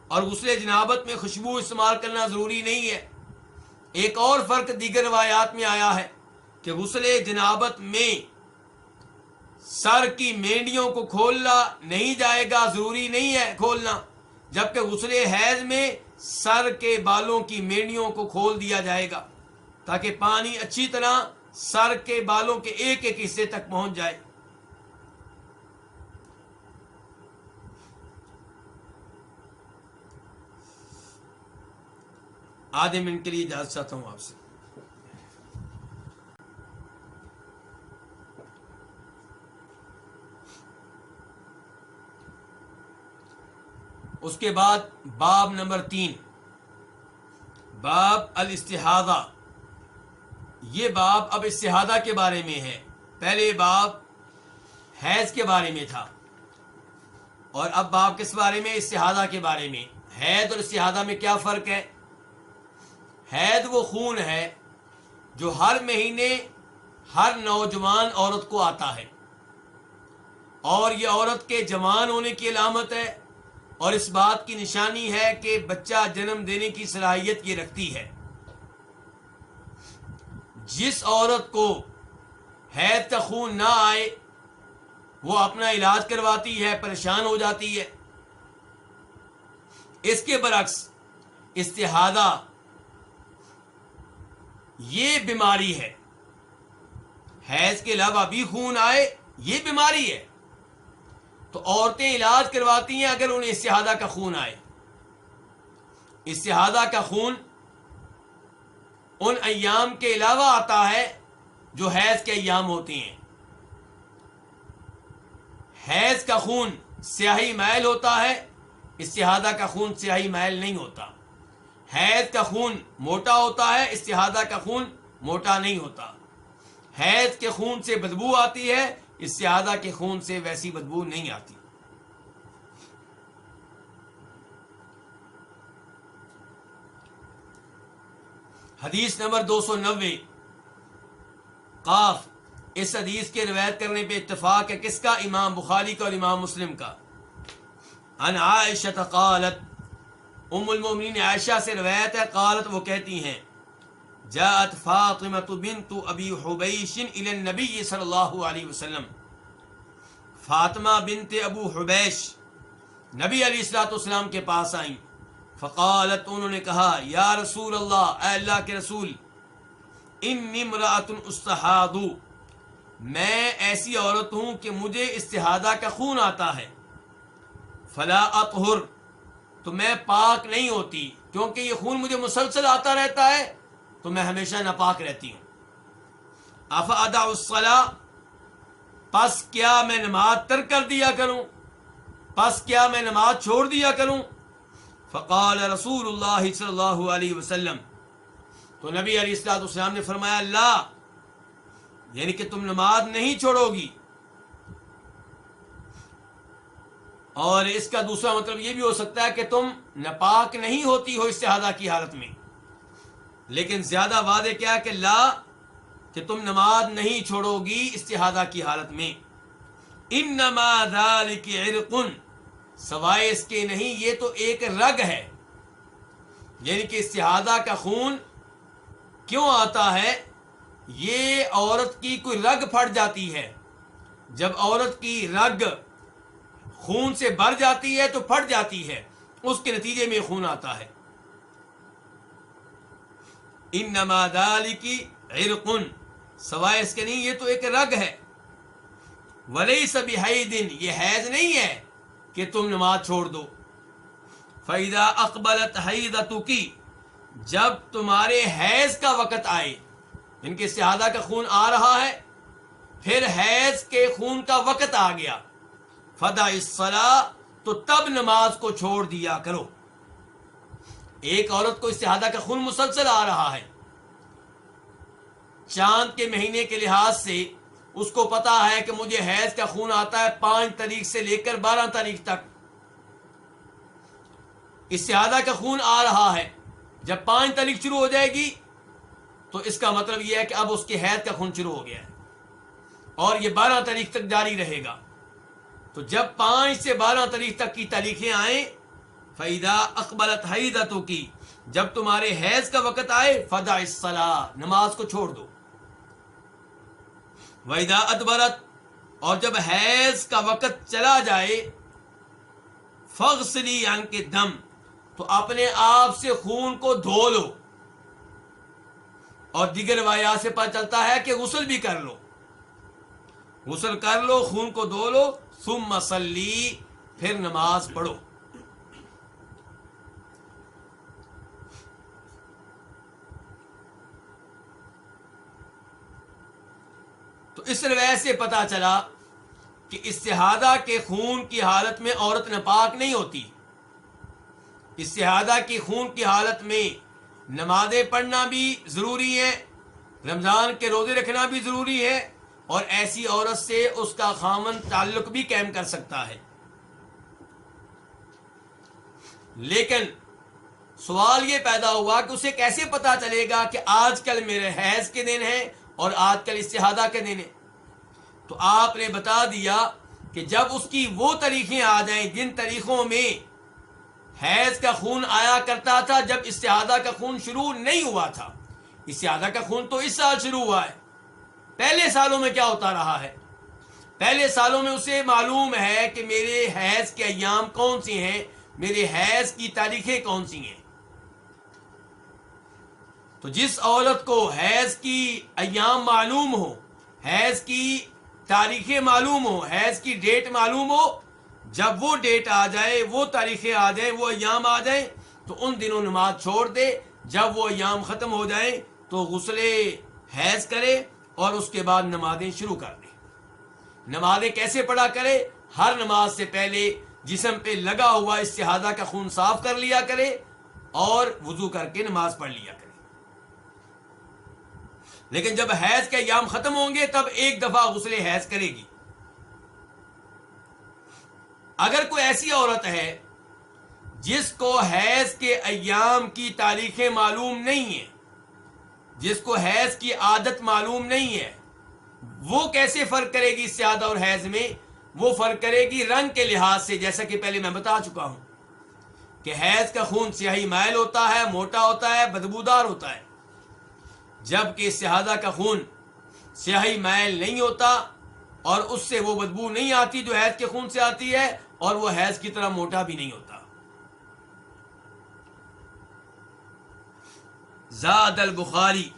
اور غسل جنابت میں خوشبو استعمال کرنا ضروری نہیں ہے. ایک اور فرق دیگر روایات میں آیا ہے کہ غسل جنابت میں سر کی مینڈیوں کو کھولنا نہیں جائے گا، ضروری نہیں ہے کھولنا، جبکہ غسل حیض میں سر کے بالوں کی مینڈیوں کو کھول دیا جائے گا تاکہ پانی اچھی طرح سر کے بالوں کے ایک ایک حصے تک پہنچ جائے. آدھے منٹ کے لیے اجازت چاہتا ہوں آپ سے. اس کے بعد باب نمبر 3، باب الاستحاضہ. یہ باب اب استحاضہ کے بارے میں ہے. پہلے باب حیض کے بارے میں تھا اور اب باب کس بارے میں؟ استحاضہ کے بارے میں. حیض اور استحاضہ میں کیا فرق ہے؟ حیض وہ خون ہے جو ہر مہینے ہر نوجوان عورت کو آتا ہے اور یہ عورت کے جوان ہونے کی علامت ہے اور اس بات کی نشانی ہے کہ بچہ جنم دینے کی صلاحیت یہ رکھتی ہے. جس عورت کو حیض کا خون نہ آئے وہ اپنا علاج کرواتی ہے، پریشان ہو جاتی ہے. اس کے برعکس استحاضہ یہ بیماری ہے، حیض کے علاوہ بھی خون آئے یہ بیماری ہے تو عورتیں علاج کرواتی ہیں اگر انہیں استحاضہ کا خون آئے. استحاضہ کا خون ان ایام کے علاوہ آتا ہے جو حیض کے ایام ہوتے ہیں. حیض کا خون سیاہی مائل ہوتا ہے، استحاضہ کا خون سیاہی مائل نہیں ہوتا. حیض کا خون موٹا ہوتا ہے، استحاضہ کا خون موٹا نہیں ہوتا. حیض کے خون سے بدبو آتی ہے، استحاضہ کے خون سے ویسی بدبو نہیں آتی. حدیث نمبر 290 قاف. اس حدیث کے روایت کرنے پہ اتفاق ہے کس کا؟ امام بخاری کا اور امام مسلم کا. عن عائشہ قالت، ام المومنین عائشہ سے روایت ہے، قالت وہ کہتی ہیں جاءت فاطمہ بنت ابی حبیش الی النبی صلی اللہ علیہ وسلم. فاطمہ بنت ابو حبیش نبی علیہ الصلوۃ والسلام کے پاس آئیں. فقالت، انہوں نے کہا یا رسول اللہ، اے اللہ کے رسول، انی امرأۃ استحاض، میں ایسی عورت ہوں کہ مجھے استحاضہ کا خون آتا ہے. فلا اطہر، تو میں پاک نہیں ہوتی کیونکہ یہ خون مجھے مسلسل آتا رہتا ہے تو میں ہمیشہ ناپاک رہتی ہوں. افادع الصلاۃ، پس کیا میں نماز ترک کر دیا کروں؟ پس کیا میں نماز چھوڑ دیا کروں؟ فقال رسول اللہ صلی اللہ علیہ وسلم، تو نبی علیہ الصلوۃ والسلام نے فرمایا لا، یعنی کہ تم نماز نہیں چھوڑو گی. اور اس کا دوسرا مطلب یہ بھی ہو سکتا ہے کہ تم ناپاک نہیں ہوتی ہو استحاضہ کی حالت میں، لیکن زیادہ واضح کیا کہ لا، کہ تم نماز نہیں چھوڑو گی استحاضہ کی حالت میں. انما ذلک عرق، سوائے اس کے نہیں، یہ تو ایک رگ ہے. یعنی کہ استحاضہ کا خون کیوں آتا ہے؟ یہ عورت کی کوئی رگ پھٹ جاتی ہے. جب عورت کی رگ خون سے بھر جاتی ہے تو پھٹ جاتی ہے، اس کے نتیجے میں خون آتا ہے. انما ذلک عرق، سوائے اس کے نہیں، یہ تو ایک رگ ہے. ولیس بحید، یہ حیض نہیں ہے کہ تم نماز چھوڑ دو. فَإِذَا أَقْبَلَتْ حَيْضَتُكِ جب تمہارے حیض کا وقت آئے، ان کے استحاضہ کا خون آ رہا ہے، پھر حیض کے خون کا وقت آ گیا، فَدَعِ الصَّلَاةَ تو تب نماز کو چھوڑ دیا کرو۔ ایک عورت کو استحاضہ کا خون مسلسل آ رہا ہے، چاند کے مہینے کے لحاظ سے اس کو پتا ہے کہ مجھے حیض کا خون آتا ہے 5 تاریخ سے لے کر 12 تاریخ تک، استحاضہ کا خون آ رہا ہے، جب 5 تاریخ شروع ہو جائے گی تو اس کا مطلب یہ ہے کہ اب اس کے حیض کا خون شروع ہو گیا ہے اور یہ 12 تاریخ تک جاری رہے گا۔ تو جب 5 سے 12 تاریخ تک کی تاریخیں آئیں، فَإِذَا أَقْبَلَتْ حَيْضَتُكِ جب تمہارے حیض کا وقت آئے، فَدَعِ الصَّلَاةَ نماز کو چھوڑ دو۔ وَإِذَا أَدْبَرَتْ اور جب حیض کا وقت چلا جائے، فَاغْسِلِي عَنْكِ الدَّمَ تو اپنے آپ سے خون کو دھو لو، اور دیگر روایات سے پتہ چلتا ہے کہ غسل بھی کر لو، غسل کر لو، خون کو دھو لو، ثم صلی پھر نماز پڑھو۔ تو اس روایت سے پتہ چلا کہ استحاضہ کے خون کی حالت میں عورت ناپاک نہیں ہوتی، استحاضہ کی خون کی حالت میں نمازیں پڑھنا بھی ضروری ہے، رمضان کے روزے رکھنا بھی ضروری ہے، اور ایسی عورت سے اس کا خاوند تعلق بھی قائم کر سکتا ہے۔ لیکن سوال یہ پیدا ہوا کہ اسے کیسے پتا چلے گا کہ آج کل میرے حیض کے دن ہیں اور آج کل استحاضہ کے دن ہیں؟ تو آپ نے بتا دیا کہ جب اس کی وہ تاریخیں آ جائیں جن تاریخوں میں حیض کا خون آیا کرتا تھا جب استحاضہ کا خون شروع نہیں ہوا تھا، استحاضہ کا خون تو اس سال شروع ہوا ہے، پہلے سالوں میں کیا ہوتا رہا ہے؟ پہلے سالوں میں اسے معلوم ہے کہ میرے حیض کے ایام کون سی ہیں، میرے حیض کی تاریخیں کون سی ہیں۔ تو جس عورت کو حیض کی ایام معلوم ہو، حیض کی تاریخیں معلوم ہو، حیض کی ڈیٹ معلوم ہو، جب وہ ڈیٹ آ جائے، وہ تاریخیں آ جائیں، وہ ایام آ جائیں تو ان دنوں نماز چھوڑ دے، جب وہ ایام ختم ہو جائیں تو غسل حیض کرے اور اس کے بعد نمازیں شروع کر دے۔ نمازیں کیسے پڑھا کرے؟ ہر نماز سے پہلے جسم پہ لگا ہوا استحاضہ کا خون صاف کر لیا کرے اور وضو کر کے نماز پڑھ لیا کرے۔ لیکن جب حیض کے ایام ختم ہوں گے تب ایک دفعہ غسل حیض کرے گی۔ اگر کوئی ایسی عورت ہے جس کو حیض کے ایام کی تاریخیں معلوم نہیں ہیں، جس کو حیض کی عادت معلوم نہیں ہے، وہ کیسے فرق کرے گی استحاضہ اور حیض میں؟ وہ فرق کرے گی رنگ کے لحاظ سے، جیسا کہ پہلے میں بتا چکا ہوں کہ حیض کا خون سیاہی مائل ہوتا ہے، موٹا ہوتا ہے، بدبودار ہوتا ہے، جبکہ استحاضہ کا خون سیاہی مائل نہیں ہوتا اور اس سے وہ بدبو نہیں آتی جو حیض کے خون سے آتی ہے، اور وہ حیض کی طرح موٹا بھی نہیں ہوتا۔ زاد البخاری،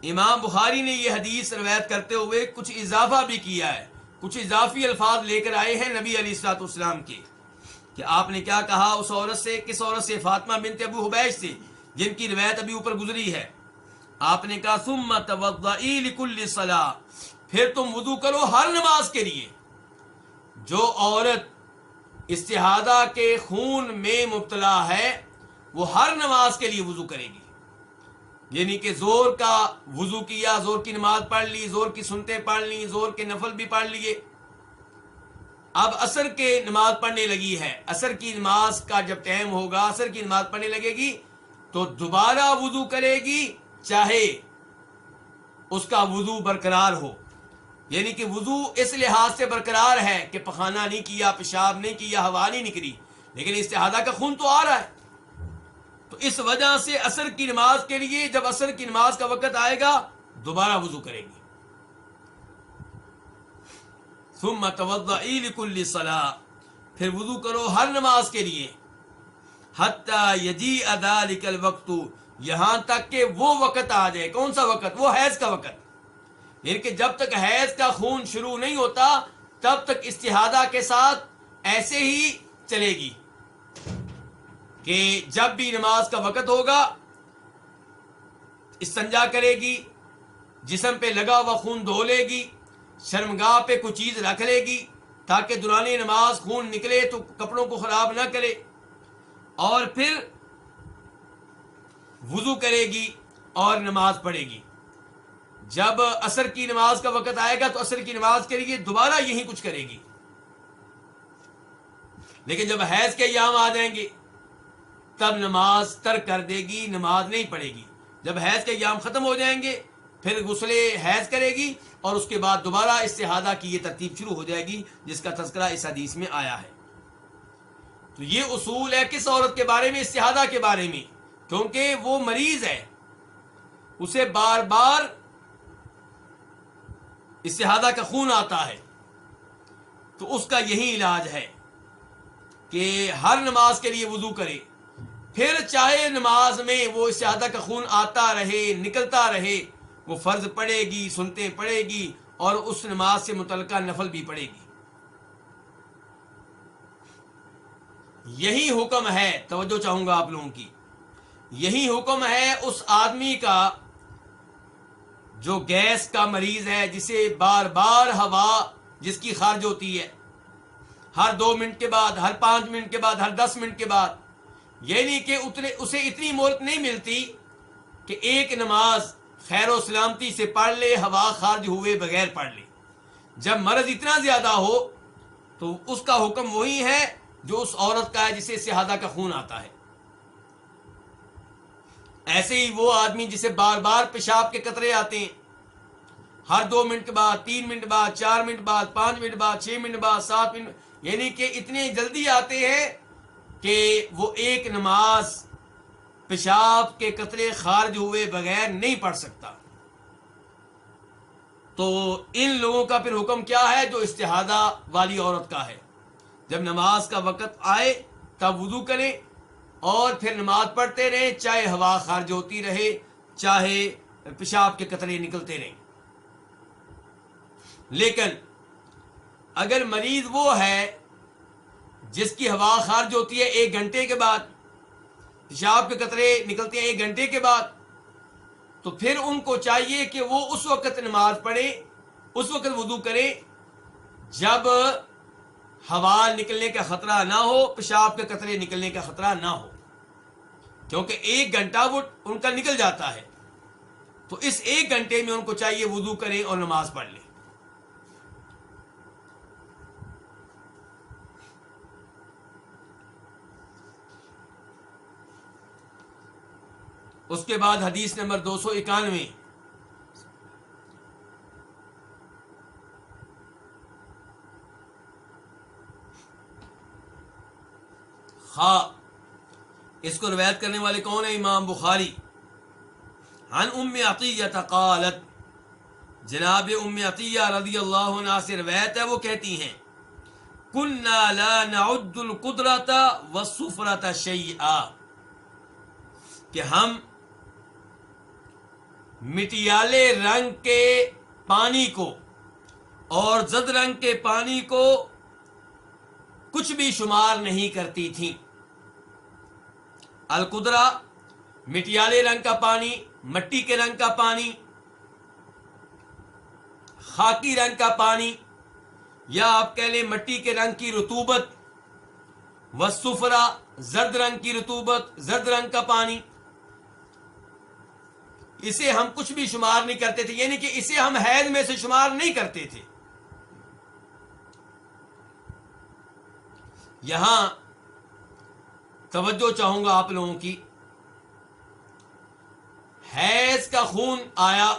امام بخاری نے یہ حدیث روایت کرتے ہوئے کچھ اضافہ بھی کیا ہے، کچھ اضافی الفاظ لے کر آئے ہیں نبی علیہ الصلوۃ والسلام کے، کہ آپ نے کیا کہا اس عورت سے، کس عورت سے؟ فاطمہ بنت ابو حبیش سے، جن کی روایت ابھی اوپر گزری ہے۔ آپ نے کہا ثم توضئی لکل صلاۃ پھر تم وضو کرو ہر نماز کے لیے۔ جو عورت استحاضہ کے خون میں مبتلا ہے وہ ہر نماز کے لیے وضو کرے گی، یعنی کہ زور کا وضو کیا، زور کی نماز پڑھ لی، زور کی سنتیں پڑھ لی، زور کے نفل بھی پڑھ لیے۔ اب عصر کے نماز پڑھنے لگی ہے، عصر کی نماز کا جب ٹائم ہوگا، عصر کی نماز پڑھنے لگے گی تو دوبارہ وضو کرے گی، چاہے اس کا وضو برقرار ہو، یعنی کہ وضو اس لحاظ سے برقرار ہے کہ پخانہ نہیں کیا، پیشاب نہیں کیا، ہوا نہیں نکلی، لیکن استحاضہ کا خون تو آ رہا ہے، تو اس وجہ سے عصر کی نماز کے لیے جب عصر کی نماز کا وقت آئے گا دوبارہ وضو کرے گی۔ ثم توضئی لکل صلاۃ پھر وضو کرو ہر نماز کے لیے، حتی یجیء ذلک الوقت یہاں تک کہ وہ وقت آ جائے۔ کون سا وقت؟ وہ حیض کا وقت، یعنی کہ جب تک حیض کا خون شروع نہیں ہوتا تب تک استحاضہ کے ساتھ ایسے ہی چلے گی، کہ جب بھی نماز کا وقت ہوگا استنجا کرے گی، جسم پہ لگا ہوا خون دھو لے گی، شرمگاہ پہ کوئی چیز رکھ لے گی تاکہ دوران نماز خون نکلے تو کپڑوں کو خراب نہ کرے، اور پھر وضو کرے گی اور نماز پڑھے گی۔ جب عصر کی نماز کا وقت آئے گا تو عصر کی نماز کے لیے دوبارہ یہی کچھ کرے گی۔ لیکن جب حیض کے ایام آ جائیں گے تب نماز ترک کر دے گی، نماز نہیں پڑھے گی۔ جب حیض کے ایام ختم ہو جائیں گے پھر غسل حیض کرے گی، اور اس کے بعد دوبارہ استحاضہ کی یہ ترتیب شروع ہو جائے گی جس کا تذکرہ اس حدیث میں آیا ہے۔ تو یہ اصول ہے کس عورت کے بارے میں؟ استحاضہ کے بارے میں، کیونکہ وہ مریض ہے، اسے بار بار استحاضہ کا خون آتا ہے، تو اس کا یہی علاج ہے کہ ہر نماز کے لیے وضو کرے، پھر چاہے نماز میں وہ استحاضہ کا خون آتا رہے نکلتا رہے، وہ فرض پڑھے گی، سنتیں پڑھے گی، اور اس نماز سے متعلقہ نفل بھی پڑھے گی۔ یہی حکم ہے، توجہ چاہوں گا آپ لوگوں کی، یہی حکم ہے اس آدمی کا جو گیس کا مریض ہے، جسے بار بار ہوا جس کی خارج ہوتی ہے، ہر 2 منٹ کے بعد، ہر 5 منٹ کے بعد، ہر 10 منٹ کے بعد، یعنی کہ اسے اتنی مہلت نہیں ملتی کہ ایک نماز خیر و سلامتی سے پڑھ لے، ہوا خارج ہوئے بغیر پڑھ لے۔ جب مرض اتنا زیادہ ہو تو اس کا حکم وہی ہے جو اس عورت کا ہے جسے استحاضہ کا خون آتا ہے۔ ایسے ہی وہ آدمی جسے بار بار پیشاب کے قطرے آتے ہیں، ہر 2 منٹ کے بعد، 3 منٹ بعد، 4 منٹ بعد، 5 منٹ بعد، 6 منٹ بعد، 7 منٹ، یعنی کہ اتنے جلدی آتے ہیں کہ وہ ایک نماز پیشاب کے قطرے خارج ہوئے بغیر نہیں پڑھ سکتا، تو ان لوگوں کا پھر حکم کیا ہے؟ جو استحاضہ والی عورت کا ہے، جب نماز کا وقت آئے تب وضو کریں اور پھر نماز پڑھتے رہیں، چاہے ہوا خارج ہوتی رہے، چاہے پیشاب کے قطرے نکلتے رہیں۔ لیکن اگر مریض وہ ہے جس کی ہوا خارج ہوتی ہے 1 گھنٹے کے بعد، پیشاب کے قطرے نکلتے ہیں 1 گھنٹے کے بعد، تو پھر ان کو چاہیے کہ وہ اس وقت نماز پڑھیں، اس وقت وضو کریں جب ہوا نکلنے کا خطرہ نہ ہو، پیشاب کے قطرے نکلنے کا خطرہ نہ ہو، کیونکہ 1 گھنٹہ وہ ان کا نکل جاتا ہے، تو اس 1 گھنٹے میں ان کو چاہیے وضو کریں اور نماز پڑھ لیں۔ اس کے بعد حدیث نمبر 291، اس کو روایت کرنے والے کون ہیں؟ امام بخاری۔ عن ام عطیہ قالت، جناب ام عطیہ رضی اللہ عنہ سے روایت ہے، وہ کہتی ہیں کنا لا نعد القدرۃ والصفرۃ شیئا، کہ ہم مٹیالے رنگ کے پانی کو اور زرد رنگ کے پانی کو کچھ بھی شمار نہیں کرتی تھیں۔ القدرہ مٹیالے رنگ کا پانی، مٹی کے رنگ کا پانی، خاکی رنگ کا پانی، یا آپ کہہ لیں مٹی کے رنگ کی رطوبت، والصفرہ زرد رنگ کی رطوبت، زرد رنگ کا پانی، اسے ہم کچھ بھی شمار نہیں کرتے تھے، یعنی کہ اسے ہم حیض میں سے شمار نہیں کرتے تھے۔ یہاں توجہ چاہوں گا آپ لوگوں کی، حیض کا خون آیا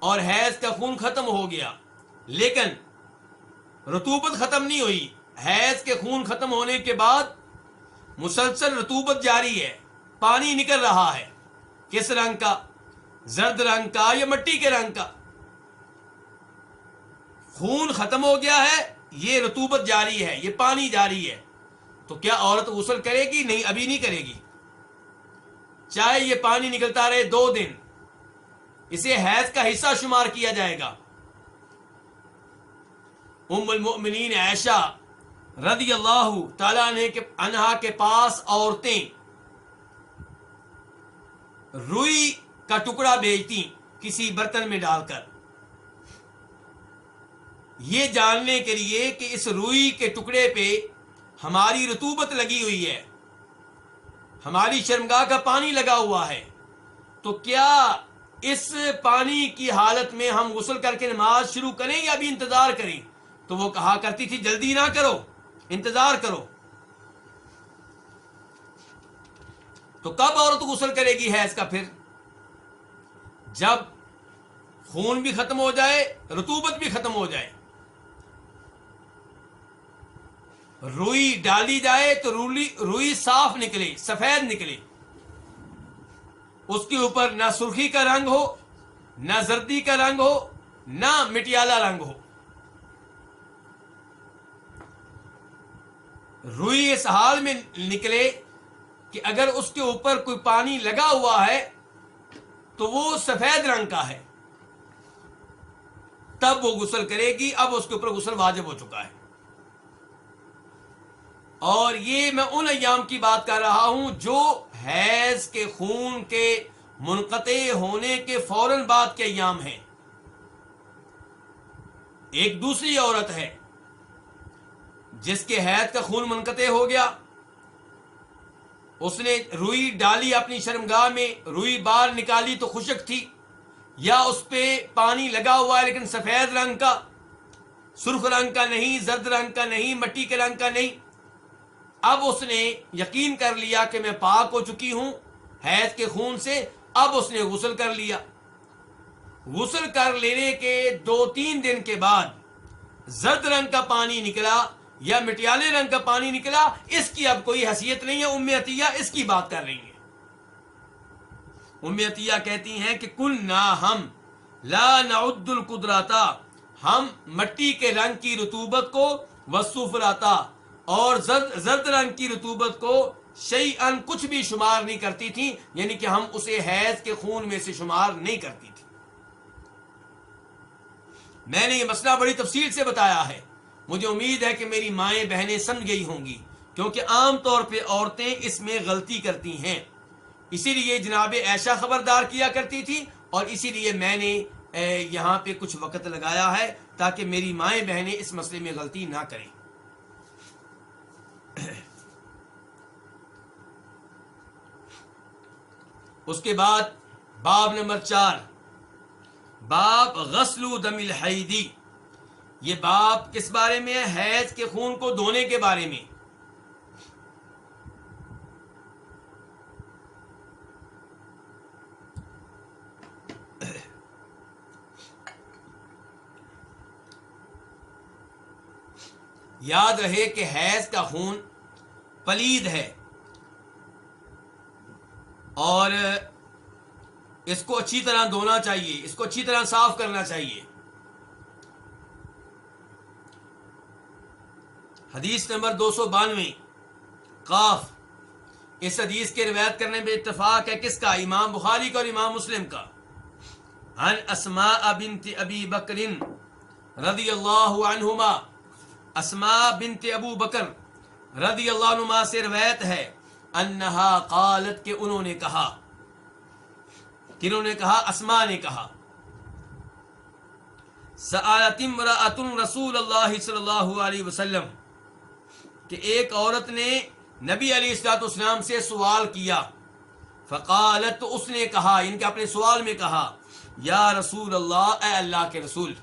اور حیض کا خون ختم ہو گیا، لیکن رطوبت ختم نہیں ہوئی۔ حیض کے خون ختم ہونے کے بعد مسلسل رطوبت جاری ہے، پانی نکل رہا ہے، کس رنگ کا؟ زرد رنگ کا یا مٹی کے رنگ کا؟ خون ختم ہو گیا ہے، یہ رطوبت جاری ہے، یہ پانی جاری ہے، تو کیا عورت غسل کرے گی؟ نہیں، ابھی نہیں کرے گی، چاہے یہ پانی نکلتا رہے 2 دن، اسے حیض کا حصہ شمار کیا جائے گا۔ ام المؤمنین عائشہ رضی اللہ تعالیٰ عنہا کے پاس عورتیں روئی کا ٹکڑا بیچتی کسی برتن میں ڈال کر، یہ جاننے کے لیے کہ اس روئی کے ٹکڑے پہ ہماری رطوبت لگی ہوئی ہے، ہماری شرمگاہ کا پانی لگا ہوا ہے، تو کیا اس پانی کی حالت میں ہم غسل کر کے نماز شروع کریں یا ابھی انتظار کریں؟ تو وہ کہا کرتی تھی جلدی نہ کرو، انتظار کرو۔ تو کب عورت غسل کرے گی حیض کا؟ پھر جب خون بھی ختم ہو جائے، رطوبت بھی ختم ہو جائے، روئی ڈالی جائے تو روئی صاف نکلے، سفید نکلے، اس کے اوپر نہ سرخی کا رنگ ہو، نہ زردی کا رنگ ہو، نہ مٹیالہ رنگ ہو۔ روئی اس حال میں نکلے کہ اگر اس کے اوپر کوئی پانی لگا ہوا ہے تو وہ سفید رنگ کا ہے، تب وہ غسل کرے گی، اب اس کے اوپر غسل واجب ہو چکا ہے۔ اور یہ میں ان ایام کی بات کر رہا ہوں جو حیض کے خون کے منقطع ہونے کے فوراً بعد کے ایام ہیں۔ ایک دوسری عورت ہے جس کے حیض کا خون منقطع ہو گیا، اس نے روئی ڈالی اپنی شرمگاہ میں، روئی باہر نکالی تو خشک تھی، یا اس پہ پانی لگا ہوا ہے لیکن سفید رنگ کا، سرخ رنگ کا نہیں، زرد رنگ کا نہیں، مٹی کے رنگ کا نہیں۔ اب اس نے یقین کر لیا کہ میں پاک ہو چکی ہوں حیض کے خون سے، اب اس نے غسل کر لیا۔ غسل کر لینے کے 2-3 دن کے بعد زرد رنگ کا پانی نکلا یا مٹیالے رنگ کا پانی نکلا، اس کی اب کوئی حیثیت نہیں ہے۔ ام عطیہ اس کی بات کر رہی ہیں۔ ام عطیہ کہتی ہیں کہ کنا ہم لا نعد القدراتا، ہم مٹی کے رنگ کی رطوبت کو والصفراتا اور زرد رنگ کی رطوبت کو شیئن کچھ بھی شمار نہیں کرتی تھی، یعنی کہ ہم اسے حیض کے خون میں سے شمار نہیں کرتی تھی۔ میں نے یہ مسئلہ بڑی تفصیل سے بتایا ہے، مجھے امید ہے کہ میری مائیں بہنیں سمجھ گئی ہوں گی، کیونکہ عام طور پہ عورتیں اس میں غلطی کرتی ہیں۔ اسی لیے جناب عائشہ خبردار کیا کرتی تھی، اور اسی لیے میں نے یہاں پہ کچھ وقت لگایا ہے تاکہ میری مائیں بہنیں اس مسئلے میں غلطی نہ کریں۔ اس کے بعد باب نمبر 4، باب غسل دم الحیدی۔ یہ باب کس بارے میں ہے؟ حیض کے خون کو دھونے کے بارے میں۔ یاد رہے کہ حیض کا خون پلید ہے اور اس کو اچھی طرح دھونا چاہیے، اس کو اچھی طرح صاف کرنا چاہیے۔ حدیث نمبر 292 قاف، اس حدیث کے روایت کرنے میں اتفاق ہے کس کا؟ امام بخاری کا اور امام مسلم کا۔ عن اسماء بنت ابی بکر رضی اللہ عنہما، اسماء بنت ابو بکر رضی اللہ عنہما سے روایت ہے، انہا قالت، کہ انہوں نے کہا، کنہوں نے کہا؟ اسماء نے کہا، سألت امرأۃ رسول اللہ صلی اللہ علیہ وسلم، کہ ایک عورت نے نبی علیہ الصلوۃ والسلام سے سوال کیا، فقالت، تو اس نے کہا، ان کے اپنے سوال میں کہا، یا رسول اللہ، اے اللہ کے رسول۔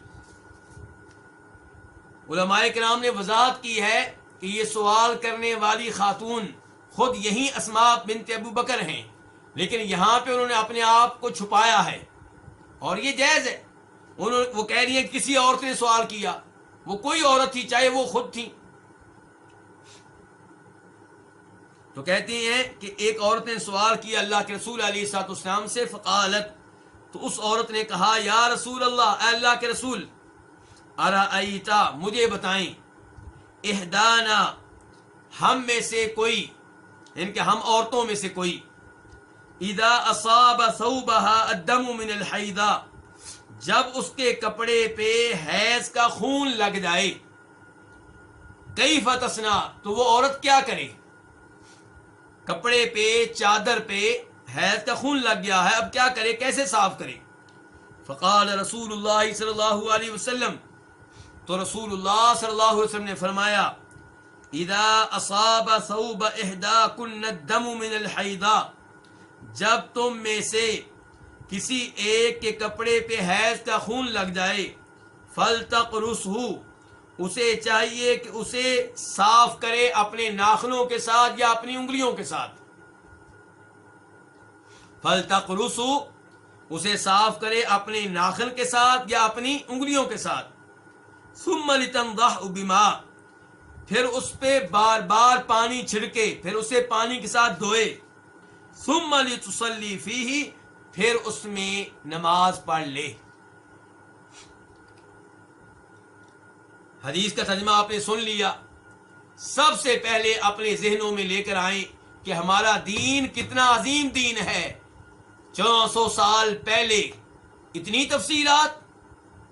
علماء کرام نے وضاحت کی ہے کہ یہ سوال کرنے والی خاتون خود یہی اسماء بنت ابو بکر ہیں، لیکن یہاں پہ انہوں نے اپنے آپ کو چھپایا ہے، اور یہ جائز ہے۔ وہ کہہ رہی ہیں کسی عورت نے سوال کیا، وہ کوئی عورت تھی، چاہے وہ خود تھی، تو کہتی ہیں کہ ایک عورت نے سوال کیا اللہ کے رسول علیہ الصلوۃ والسلام سے، فقالت، تو اس عورت نے کہا، یا رسول اللہ، اے اللہ کے رسول، ارأیتا، مجھے بتائیں، احدانا، ہم میں سے کوئی، ان کے ہم عورتوں میں سے کوئی، اذا اصاب ثوبها الدم من الحیضہ، جب اس کے کپڑے پہ حیض کا خون لگ جائے، کیف تصنع، تو وہ عورت کیا کرے؟ کپڑے پہ، چادر پہ حیض کا خون لگ گیا ہے، اب کیا کرے، کیسے صاف کرے؟ فقال رسول اللہ صلی اللہ علیہ وسلم، تو رسول اللہ صلی اللہ علیہ وسلم نے فرمایا، اذا اصاب ثوب احداکن الدم من الحیضہ، جب تم میں سے کسی ایک کے کپڑے پہ حیض کا خون لگ جائے، فلتقرصہ، اسے چاہیے کہ اسے صاف کرے اپنے ناخنوں کے ساتھ یا اپنی انگلیوں کے ساتھ. فلتقرصہ، اسے صاف کرے اپنے ناخن کے ساتھ یا اپنی انگلیوں کے ساتھ. ثم لتنضح بماء، پھر اس پہ بار بار پانی چھڑکے، پھر اسے پانی کے ساتھ دھوئے. ثم لتصلی فیہ، پھر اس میں نماز پڑھ لے. حدیث کا ترجمہ آپ نے سن لیا. سب سے پہلے اپنے ذہنوں میں لے کر آئیں کہ ہمارا دین کتنا عظیم دین ہے. 400 سال پہلے اتنی تفصیلات،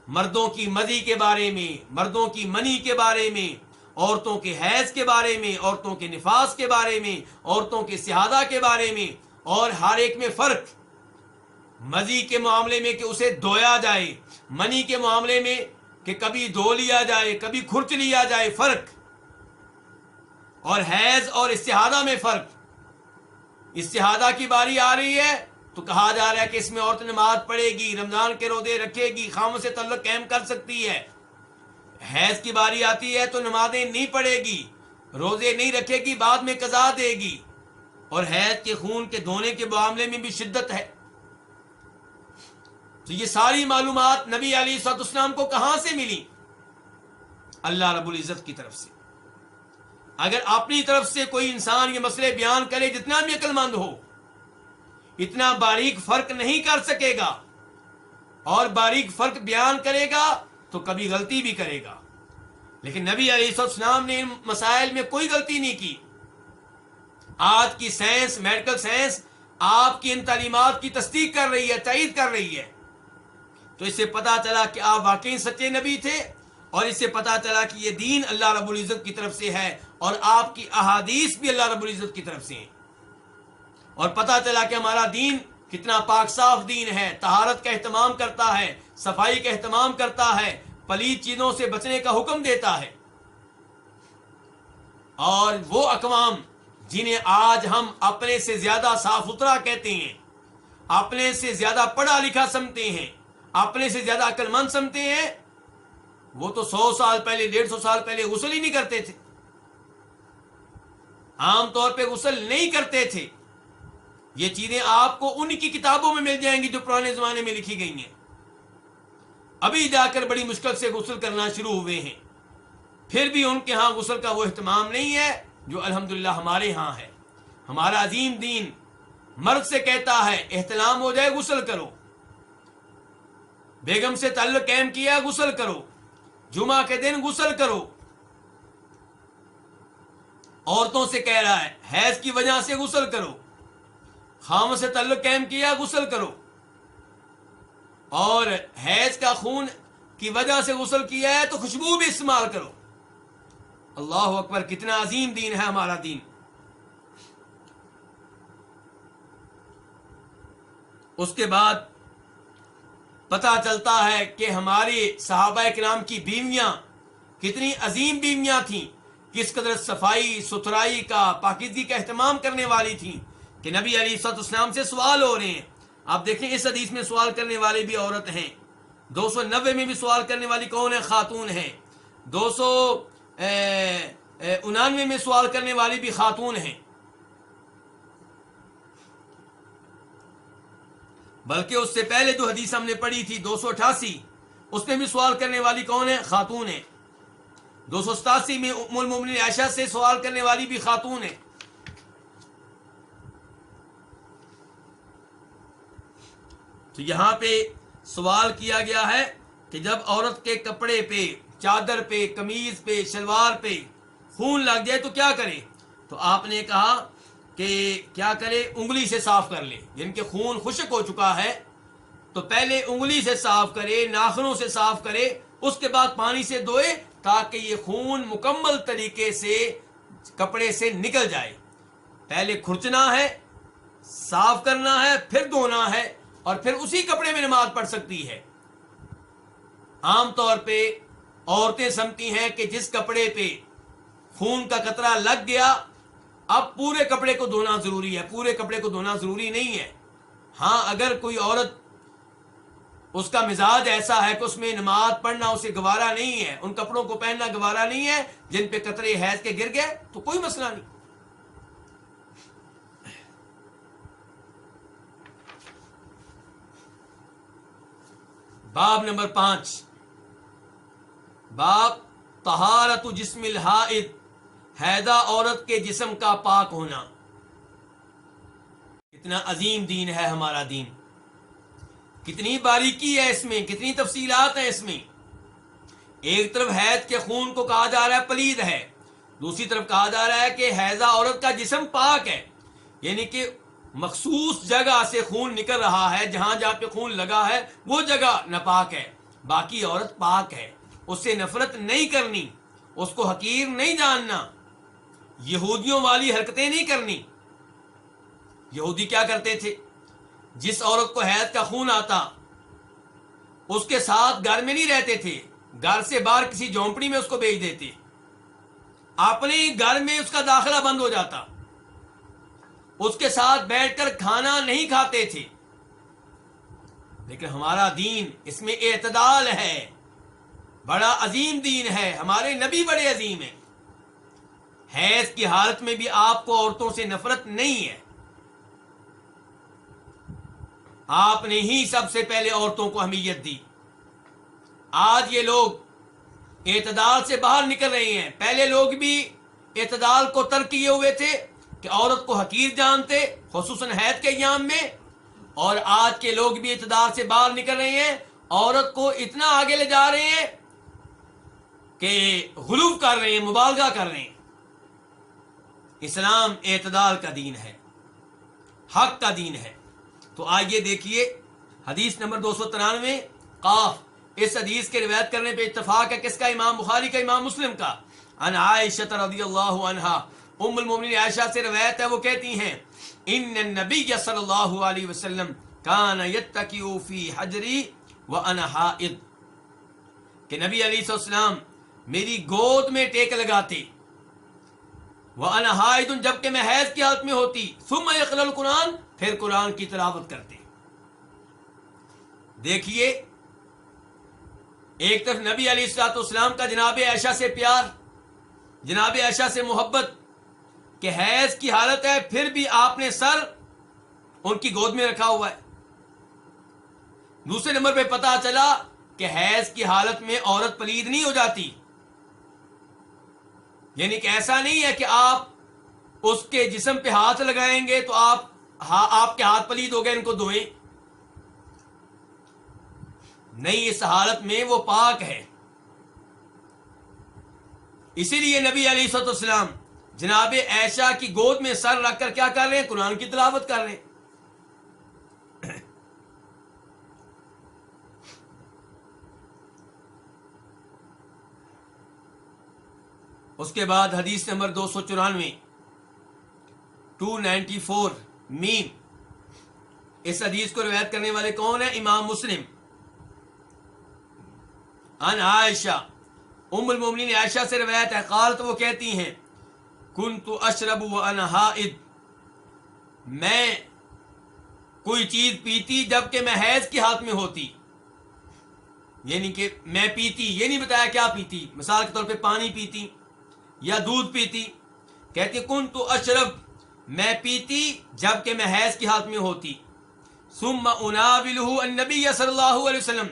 مردوں کی مدی کے بارے میں، مردوں کی منی کے بارے میں، عورتوں کے حیض کے بارے میں، عورتوں کے نفاس کے بارے میں، عورتوں کے استحاضہ کے بارے میں، اور ہر ایک میں فرق. مزی کے معاملے میں کہ اسے دھویا جائے، منی کے معاملے میں کہ کبھی دھو لیا جائے، کبھی کھرچ لیا جائے، فرق. اور حیض اور استحاضہ میں فرق. استحاضہ کی باری آ رہی ہے تو کہا جا رہا ہے کہ اس میں عورت نماز پڑھے گی، رمضان کے روزے رکھے گی، خاوند سے تعلق قائم کر سکتی ہے. حیض کی باری آتی ہے تو نمازیں نہیں پڑھے گی، روزے نہیں رکھے گی، بعد میں قضا دے گی. اور حیض کے خون کے دھونے کے معاملے میں بھی شدت ہے. تو یہ ساری معلومات نبی علیہ الصلوۃ والسلام کو کہاں سے ملی؟ اللہ رب العزت کی طرف سے. اگر اپنی طرف سے کوئی انسان یہ مسئلے بیان کرے، جتنا بھی عقل مند ہو، اتنا باریک فرق نہیں کر سکے گا، اور باریک فرق بیان کرے گا تو کبھی غلطی بھی کرے گا. لیکن نبی علیہ الصلوۃ والسلام نے ان مسائل میں کوئی غلطی نہیں کی. آج کی سائنس، میڈیکل سائنس آپ کی ان تعلیمات کی تصدیق کر رہی ہے، تائید کر رہی ہے. تو اس سے پتا چلا کہ آپ واقعی سچے نبی تھے، اور اس سے پتا چلا کہ یہ دین اللہ رب العزت کی طرف سے ہے، اور آپ کی احادیث بھی اللہ رب العزت کی طرف سے ہیں. اور پتا چلا کہ ہمارا دین کتنا پاک صاف دین ہے، طہارت کا اہتمام کرتا ہے، صفائی کا اہتمام کرتا ہے، پلید چیزوں سے بچنے کا حکم دیتا ہے. اور وہ اقوام جنہیں آج ہم اپنے سے زیادہ صاف ستھرا کہتے ہیں، اپنے سے زیادہ پڑھا لکھا سمجھتے ہیں، اپنے سے زیادہ عقل مند سمجھتے ہیں، وہ تو 100 سال پہلے، 150 سال پہلے غسل ہی نہیں کرتے تھے. عام طور پہ غسل نہیں کرتے تھے. یہ چیزیں آپ کو ان کی کتابوں میں مل جائیں گی جو پرانے زمانے میں لکھی گئی ہیں. ابھی جا کر بڑی مشکل سے غسل کرنا شروع ہوئے ہیں. پھر بھی ان کے ہاں غسل کا وہ اہتمام نہیں ہے جو الحمدللہ ہمارے ہاں ہے. ہمارا عظیم دین مرد سے کہتا ہے احتلام ہو جائے غسل کرو، بیگم سے تعلق قائم کیا غسل کرو، جمعہ کے دن غسل کرو. عورتوں سے کہہ رہا ہے حیض کی وجہ سے غسل کرو، خاوند سے تعلق قائم کیا غسل کرو، اور حیض کا خون کی وجہ سے غسل کیا ہے تو خوشبو بھی استعمال کرو. اللہ اکبر، کتنا عظیم دین ہے ہمارا دین. اس کے بعد پتہ چلتا ہے کہ ہمارے صحابہ کرام کی بیویاں کتنی عظیم بیویاں تھیں، کس قدر صفائی ستھرائی کا، پاکیزگی کا اہتمام کرنے والی تھیں کہ نبی علیہ الصلوۃ والسلام سے سوال ہو رہے ہیں. آپ دیکھیں اس حدیث میں سوال کرنے والے بھی عورت ہیں. 290 میں بھی سوال کرنے والی کون ہے؟ خاتون ہیں. 299 میں سوال کرنے والی بھی خاتون ہیں. بلکہ اس سے پہلے جو حدیث ہم نے پڑھی تھی 288، اس میں بھی سوال کرنے والی کون ہے؟ خاتون ہے. 287 میں ام المؤمنین عائشہ سے سوال کرنے والی بھی خاتون ہے. تو یہاں پہ سوال کیا گیا ہے کہ جب عورت کے کپڑے پہ، چادر پہ، قمیض پہ، شلوار پہ خون لگ جائے تو کیا کرے؟ تو آپ نے کہا کہ کیا کرے؟ انگلی سے صاف کر لے. یعنی کہ خون خشک ہو چکا ہے تو پہلے انگلی سے صاف کرے، ناخنوں سے صاف کرے، اس کے بعد پانی سے دھوئے، تاکہ یہ خون مکمل طریقے سے کپڑے سے نکل جائے. پہلے کھرچنا ہے، صاف کرنا ہے، پھر دھونا ہے، اور پھر اسی کپڑے میں نماز پڑھ سکتی ہے. عام طور پہ عورتیں سمجھتی ہیں کہ جس کپڑے پہ خون کا قطرہ لگ گیا اب پورے کپڑے کو دھونا ضروری ہے. پورے کپڑے کو دھونا ضروری نہیں ہے. ہاں اگر کوئی عورت اس کا مزاج ایسا ہے کہ اس میں نماز پڑھنا اسے گوارا نہیں ہے، ان کپڑوں کو پہننا گوارا نہیں ہے جن پہ قطرے حیض کے گر گئے، تو کوئی مسئلہ نہیں. باب نمبر 5، باب طہارت جسم الحائض، حیضہ عورت کے جسم کا پاک ہونا. کتنا عظیم دین ہے ہمارا دین، کتنی باریکی ہے اس میں، کتنی تفصیلات ہیں اس میں. ایک طرف حیض کے خون کو کہا جا رہا ہے پلید ہے، دوسری طرف کہا جا رہا ہے کہ حیضہ عورت کا جسم پاک ہے، یعنی کہ مخصوص جگہ سے خون نکل رہا ہے، جہاں جہاں پہ خون لگا ہے وہ جگہ ناپاک ہے، باقی عورت پاک ہے. اس سے نفرت نہیں کرنی، اس کو حقیر نہیں جاننا، یہودیوں والی حرکتیں نہیں کرنی. یہودی کیا کرتے تھے؟ جس عورت کو حیض کا خون آتا اس کے ساتھ گھر میں نہیں رہتے تھے، گھر سے باہر کسی جھونپڑی میں اس کو بھیج دیتے، اپنے گھر میں اس کا داخلہ بند ہو جاتا، اس کے ساتھ بیٹھ کر کھانا نہیں کھاتے تھے. لیکن ہمارا دین اس میں اعتدال ہے، بڑا عظیم دین ہے، ہمارے نبی بڑے عظیم ہیں. حیض کی حالت میں بھی آپ کو عورتوں سے نفرت نہیں ہے. آپ نے ہی سب سے پہلے عورتوں کو اہمیت دی. آج یہ لوگ اعتدال سے باہر نکل رہے ہیں. پہلے لوگ بھی اعتدال کو ترک کیے ہوئے تھے کہ عورت کو حقیر جانتے، خصوصاً حیض کے ایام میں. اور آج کے لوگ بھی اعتدال سے باہر نکل رہے ہیں، عورت کو اتنا آگے لے جا رہے ہیں کہ غلو کر رہے ہیں، مبالغہ کر رہے ہیں. اسلام اعتدال کا دین ہے، حق کا دین ہے. تو آئیے دیکھیے حدیث نمبر 293 قاف. اس حدیث کے روایت کرنے پہ اتفاق ہے کس کا؟ امام بخاری کا، امام مسلم کا. عن عائشہ رضی اللہ عنہا، ام المومنین عائشہ سے روایت ہے، وہ کہتی ہیں ان النبی صلی اللہ علیہ وسلم کان یتکی فی حجری وانا حائض، کہ نبی علیہ السلام میری گود میں ٹیک لگاتے، وانا حائض، جبکہ میں حیض کی حالت میں ہوتی، ثم یقرأ القرآن، پھر قرآن کی تلاوت کرتے. دیکھیے ایک طرف نبی علیہ الصلوۃ والسلام کا جناب عائشہ سے پیار، جناب عائشہ سے محبت کہ حیض کی حالت ہے پھر بھی آپ نے سر ان کی گود میں رکھا ہوا ہے. دوسرے نمبر پہ پتا چلا کہ حیض کی حالت میں عورت پلید نہیں ہو جاتی، یعنی کہ ایسا نہیں ہے کہ آپ اس کے جسم پہ ہاتھ لگائیں گے تو آپ کے ہاتھ پلید ہو گئے، ان کو دھوئیں. نہیں، اس حالت میں وہ پاک ہے. اسی لیے نبی علیہ الصلوۃ والسلام جناب عائشہ کی گود میں سر رکھ کر کیا کر رہے ہیں؟ قرآن کی تلاوت کر رہے ہیں. اس کے بعد حدیث نمبر 294 294 میم. اس حدیث کو روایت کرنے والے کون ہیں؟ امام مسلم. عن عائشہ، ام المومنین عائشہ سے روایت ہے، قالت، وہ کہتی ہیں کنت اشرب وانا حائض، میں کوئی چیز پیتی جبکہ میں حیض کی حالت میں ہوتی. یعنی کہ میں پیتی، یہ نہیں بتایا کیا پیتی، مثال کے طور پہ پانی پیتی یا دودھ پیتی. کہتی کنت اشرب، میں پیتی جبکہ میں حیض کی حالت میں ہوتی. ثم اناولہ النبی صلی اللہ علیہ وسلم،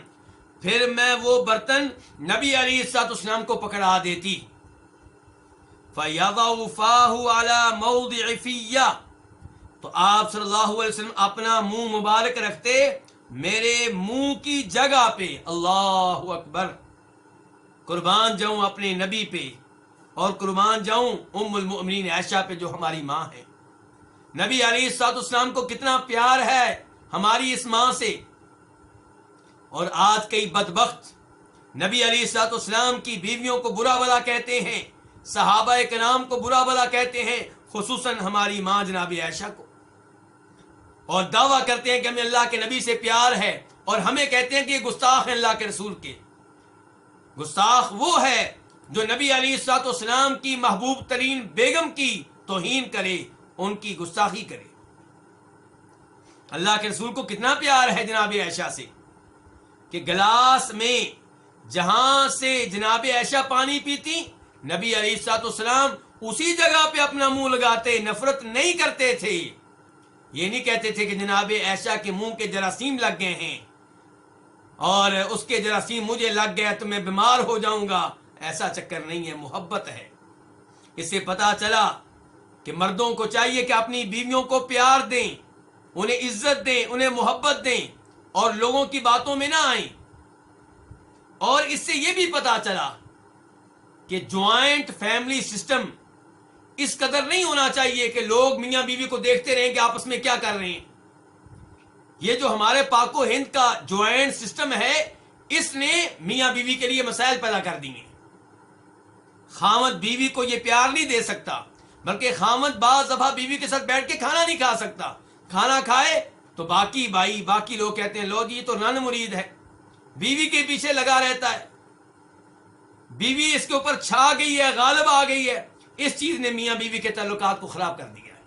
پھر میں وہ برتن نبی علیہ السلام کو پکڑا دیتی. فَيَضَعُ فَاهُ عَلَى مَوْضِعِ فِيَّ، تو آپ صلی اللہ علیہ وسلم اپنا منہ مبارک رکھتے میرے منہ کی جگہ پہ. اللہ اکبر! قربان جاؤں اپنے نبی پہ، اور قربان جاؤں ام المؤمنین عائشہ پہ جو ہماری ماں ہے. نبی علیہ السلام کو کتنا پیار ہے ہماری اس ماں سے. اور آج کئی بدبخت نبی علیہ الصلوۃ والسلام کی بیویوں کو برا بھلا کہتے ہیں، صحابہ کرام کو برا بھلا کہتے ہیں، خصوصاً ہماری ماں جناب عائشہ کو، اور دعویٰ کرتے ہیں کہ ہمیں اللہ کے نبی سے پیار ہے، اور ہمیں کہتے ہیں کہ یہ گستاخ ہیں اللہ کے رسول کے۔ گستاخ وہ ہے جو نبی علیہ الصلوۃ والسلام کی محبوب ترین بیگم کی توہین کرے، ان کی گستاخی کرے۔ اللہ کے رسول کو کتنا پیار ہے جناب عائشہ سے کہ گلاس میں جہاں سے جناب عائشہ پانی پیتی، نبی علیہ الصلوۃ والسلام اسی جگہ پہ اپنا منہ لگاتے، نفرت نہیں کرتے تھے۔ یہ نہیں کہتے تھے کہ جناب عائشہ کے منہ کے جراثیم لگ گئے ہیں اور اس کے جراثیم مجھے لگ گیا تو میں بیمار ہو جاؤں گا، ایسا چکر نہیں ہے، محبت ہے۔ اس سے پتا چلا کہ مردوں کو چاہیے کہ اپنی بیویوں کو پیار دیں، انہیں عزت دیں، انہیں محبت دیں، اور لوگوں کی باتوں میں نہ آئیں۔ اور اس سے یہ بھی پتا چلا کہ جوائنٹ فیملی سسٹم اس قدر نہیں ہونا چاہیے کہ لوگ میاں بیوی کو دیکھتے رہیں کہ آپس میں کیا کر رہے ہیں۔ یہ جو ہمارے پاک و ہند کا جوائنٹ سسٹم ہے، اس نے میاں بیوی کے لیے مسائل پیدا کر دیے۔ خاوند بیوی کو یہ پیار نہیں دے سکتا، بلکہ خاوند بعض دفعہ بیوی کے ساتھ بیٹھ کے کھانا نہیں کھا سکتا، کھانا کھائے تو باقی لوگ کہتے ہیں لو جی یہ تو نن مرید ہے، بیوی کے پیچھے لگا رہتا ہے، بیوی اس کے اوپر چھا گئی ہے، غالب آ گئی ہے۔ اس چیز نے میاں بیوی کے تعلقات کو خراب کر دیا ہے۔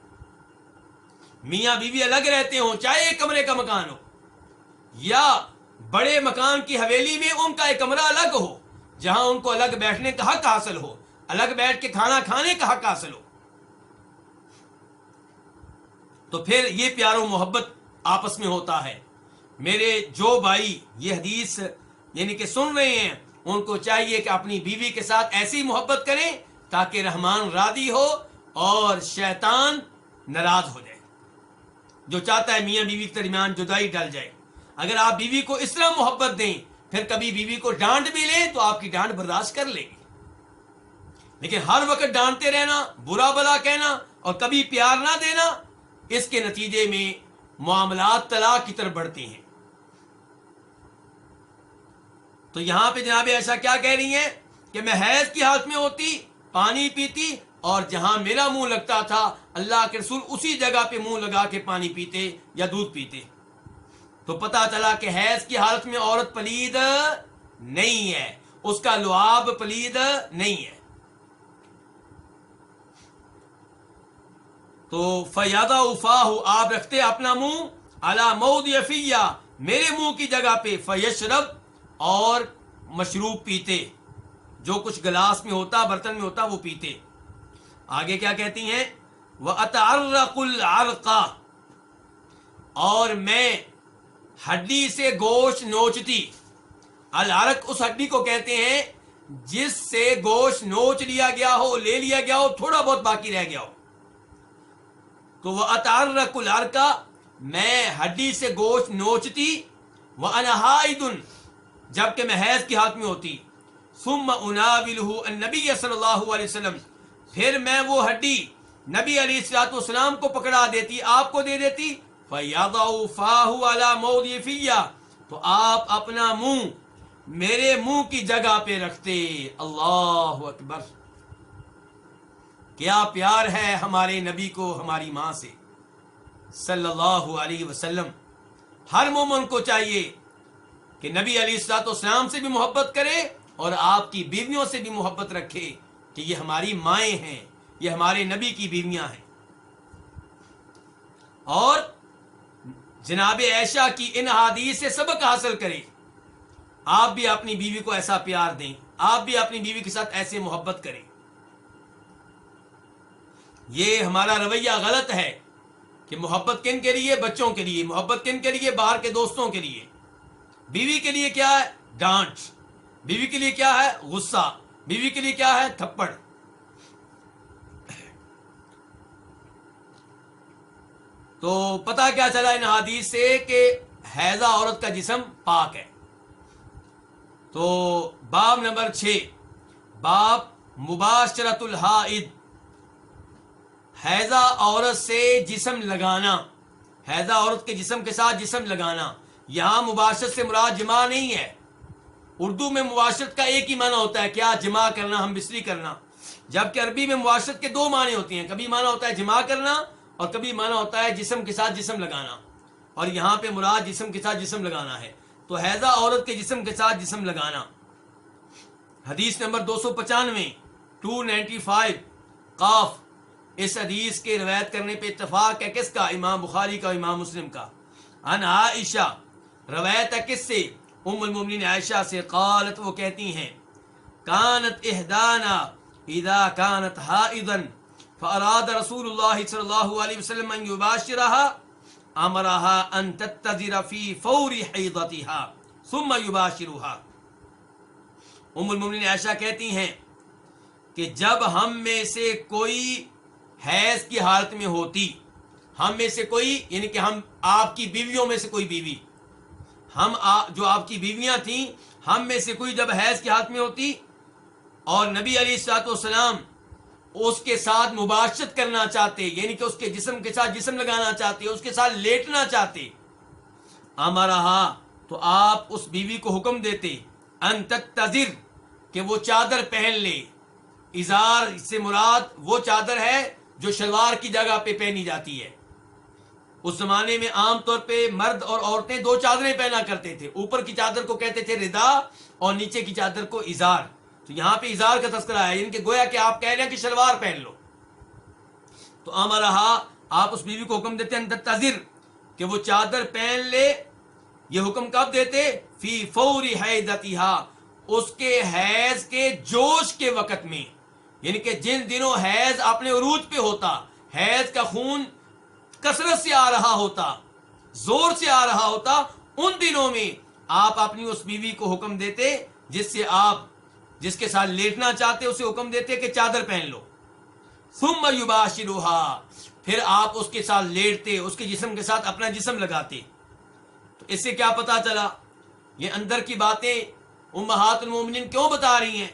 میاں بیوی الگ رہتے ہوں، چاہے ایک کمرے کا مکان ہو یا بڑے مکان کی حویلی میں ان کا ایک کمرہ الگ ہو، جہاں ان کو الگ بیٹھنے کا حق حاصل ہو، الگ بیٹھ کے کھانا کھانے کا حق حاصل ہو، تو پھر یہ پیار و محبت آپس میں ہوتا ہے۔ میرے جو بھائی یہ حدیث یعنی کہ سن رہے ہیں، ان کو چاہیے کہ اپنی بیوی کے ساتھ ایسی محبت کریں تاکہ رحمان راضی ہو اور شیطان ناراض ہو جائے۔ جو چاہتا ہے میاں بیوی کے درمیان جدائی ڈل جائے، اگر آپ بیوی کو اس طرح محبت دیں، پھر کبھی بیوی کو ڈانٹ بھی لیں تو آپ کی ڈانٹ برداشت کر لے گی، لیکن ہر وقت ڈانٹتے رہنا، برا بلا کہنا اور کبھی پیار نہ دینا، اس کے نتیجے میں معاملات طلاق کی طرف بڑھتے ہیں۔ تو یہاں پہ جناب عائشہ کیا کہہ رہی ہیں کہ میں حیض کی حالت میں ہوتی، پانی پیتی، اور جہاں میرا منہ لگتا تھا اللہ کے رسول اسی جگہ پہ منہ لگا کے پانی پیتے یا دودھ پیتے۔ تو پتا چلا کہ حیض کی حالت میں عورت پلید نہیں ہے، اس کا لعاب پلید نہیں ہے۔ تو فیاضا افاہ، آپ رکھتے اپنا منہ، علی موضع فیہ، میرے منہ کی جگہ پہ، فیشرب، اور مشروب پیتے، جو کچھ گلاس میں ہوتا، برتن میں ہوتا وہ پیتے۔ آگے کیا کہتی ہیں، وَأَتَعَرَّقُ الْعَرْقَ، اور میں ہڈی سے گوشت نوچتی۔ العرق اس ہڈی کو کہتے ہیں جس سے گوشت نوچ لیا گیا ہو، لے لیا گیا ہو، تھوڑا بہت باقی رہ گیا ہو۔ تو وَأَتَعَرَّقُ الْعَرْقَ، میں ہڈی سے گوشت نوچتی، وَأَنَا حَائِضٌ، جبکہ میں حیض کی حالت میں ہوتی، ثم اناولہ النبی صلی اللہ علیہ وسلم، پھر میں وہ ہڈی نبی علیہ الصلوۃ والسلام کو پکڑا دیتی، آپ کو دے دیتی، فیضع فاہ علی موضع فیہ، تو آپ اپنا منہ میرے منہ کی جگہ پہ رکھتے۔ اللہ اکبر، کیا پیار ہے ہمارے نبی کو ہماری ماں سے صلی اللہ علیہ وسلم۔ ہر مومن کو چاہیے کہ نبی علیہ الصلوۃ والسلام سے بھی محبت کرے اور آپ کی بیویوں سے بھی محبت رکھے کہ یہ ہماری مائیں ہیں، یہ ہمارے نبی کی بیویاں ہیں۔ اور جناب عائشہ کی ان احادیث سے سبق حاصل کریں، آپ بھی اپنی بیوی کو ایسا پیار دیں، آپ بھی اپنی بیوی کے ساتھ ایسے محبت کریں۔ یہ ہمارا رویہ غلط ہے کہ محبت کن کے لیے؟ بچوں کے لیے۔ محبت کن کے لیے؟ باہر کے دوستوں کے لیے۔ بیوی کے لیے کیا ہے؟ ڈانٹ۔ بیوی کے لیے کیا ہے؟ غصہ۔ بیوی کے لیے کیا ہے؟ تھپڑ۔ تو پتہ کیا چلا ان حدیث سے کہ حیضہ عورت کا جسم پاک ہے۔ تو باب نمبر 6، باب مباشرۃ الحائض، حیضہ عورت سے جسم لگانا، حیضہ عورت کے جسم کے ساتھ جسم لگانا۔ یہاں مباشرت سے مراد جماع نہیں ہے، اردو میں مباشرت کا ایک ہی معنی ہوتا ہے، کیا؟ جمع کرنا، ہم بستری کرنا، جبکہ عربی میں مباشرت کے دو معنی ہوتے ہیں، کبھی معنی ہوتا ہے جمع کرنا اور کبھی معنی ہوتا ہے جسم کے ساتھ جسم لگانا، اور یہاں پہ مراد جسم کے ساتھ جسم لگانا ہے۔ تو حیضہ عورت کے جسم کے ساتھ جسم لگانا۔ حدیث نمبر 295 295 قاف، اس حدیث کے روایت کرنے پہ اتفاق ہے کس کا؟ امام بخاری کا، امام مسلم کا۔ عن عائشہ، روایت ہے کس سے؟ ام المومنین عائشہ سے، قالت، وہ کہتی ہیں، کانت احدانا اذا كانت حائضا فاراد رسول اللہ صلی اللہ علیہ وسلم ان يباشرها امرها ان تتذر في فور حیضتها ثم يباشرها۔ ام المومنین عائشہ کہتی ہیں کہ جب ہم میں سے کوئی حیض کی حالت میں ہوتی، ہم میں سے کوئی یعنی کہ ہم آپ کی بیویوں میں سے کوئی بیوی، جو آپ کی بیویاں تھیں، ہم میں سے کوئی جب حیض کی حالت میں ہوتی اور نبی علیہ الصلوۃ والسلام اس کے ساتھ مباشرت کرنا چاہتے، یعنی کہ اس کے جسم کے ساتھ جسم لگانا چاہتے، اس کے ساتھ لیٹنا چاہتے، امرہا، تو آپ اس بیوی کو حکم دیتے، ان تتذر، کہ وہ چادر پہن لے۔ ازار سے مراد وہ چادر ہے جو شلوار کی جگہ پہ پہنی جاتی ہے۔ اس زمانے میں عام طور پہ مرد اور عورتیں دو چادریں پہنا کرتے تھے، اوپر کی چادر کو کہتے تھے ردا اور نیچے کی چادر کو ازار۔ تو یہاں پہ ازار کا تذکرہ ہے، یعنی کہ گویا کہ آپ کہہ رہے ہیں کہ شلوار پہن لو۔ تو امرہا، آپ اس بیوی کو حکم دیتے ہیں تذر، کہ وہ چادر پہن لے۔ یہ حکم کب دیتے؟ فی فور حیضتھا، اس کے حیض کے جوش کے وقت میں، یعنی کہ جن دنوں حیض اپنے عروج پہ ہوتا، حیض کا خون کثرت سے آ رہا ہوتا، زور سے آ رہا ہوتا، ان دنوں میں آپ اپنی اس بیوی کو حکم دیتے، جس کے ساتھ لیٹنا چاہتے اسے حکم دیتے کہ چادر پہن لو۔ ثم یباشرها، پھر آپ اس کے ساتھ لیٹتے، اس کے جسم کے ساتھ اپنا جسم لگاتے۔ تو اس سے کیا پتا چلا؟ یہ اندر کی باتیں امہات المومنین کیوں بتا رہی ہیں؟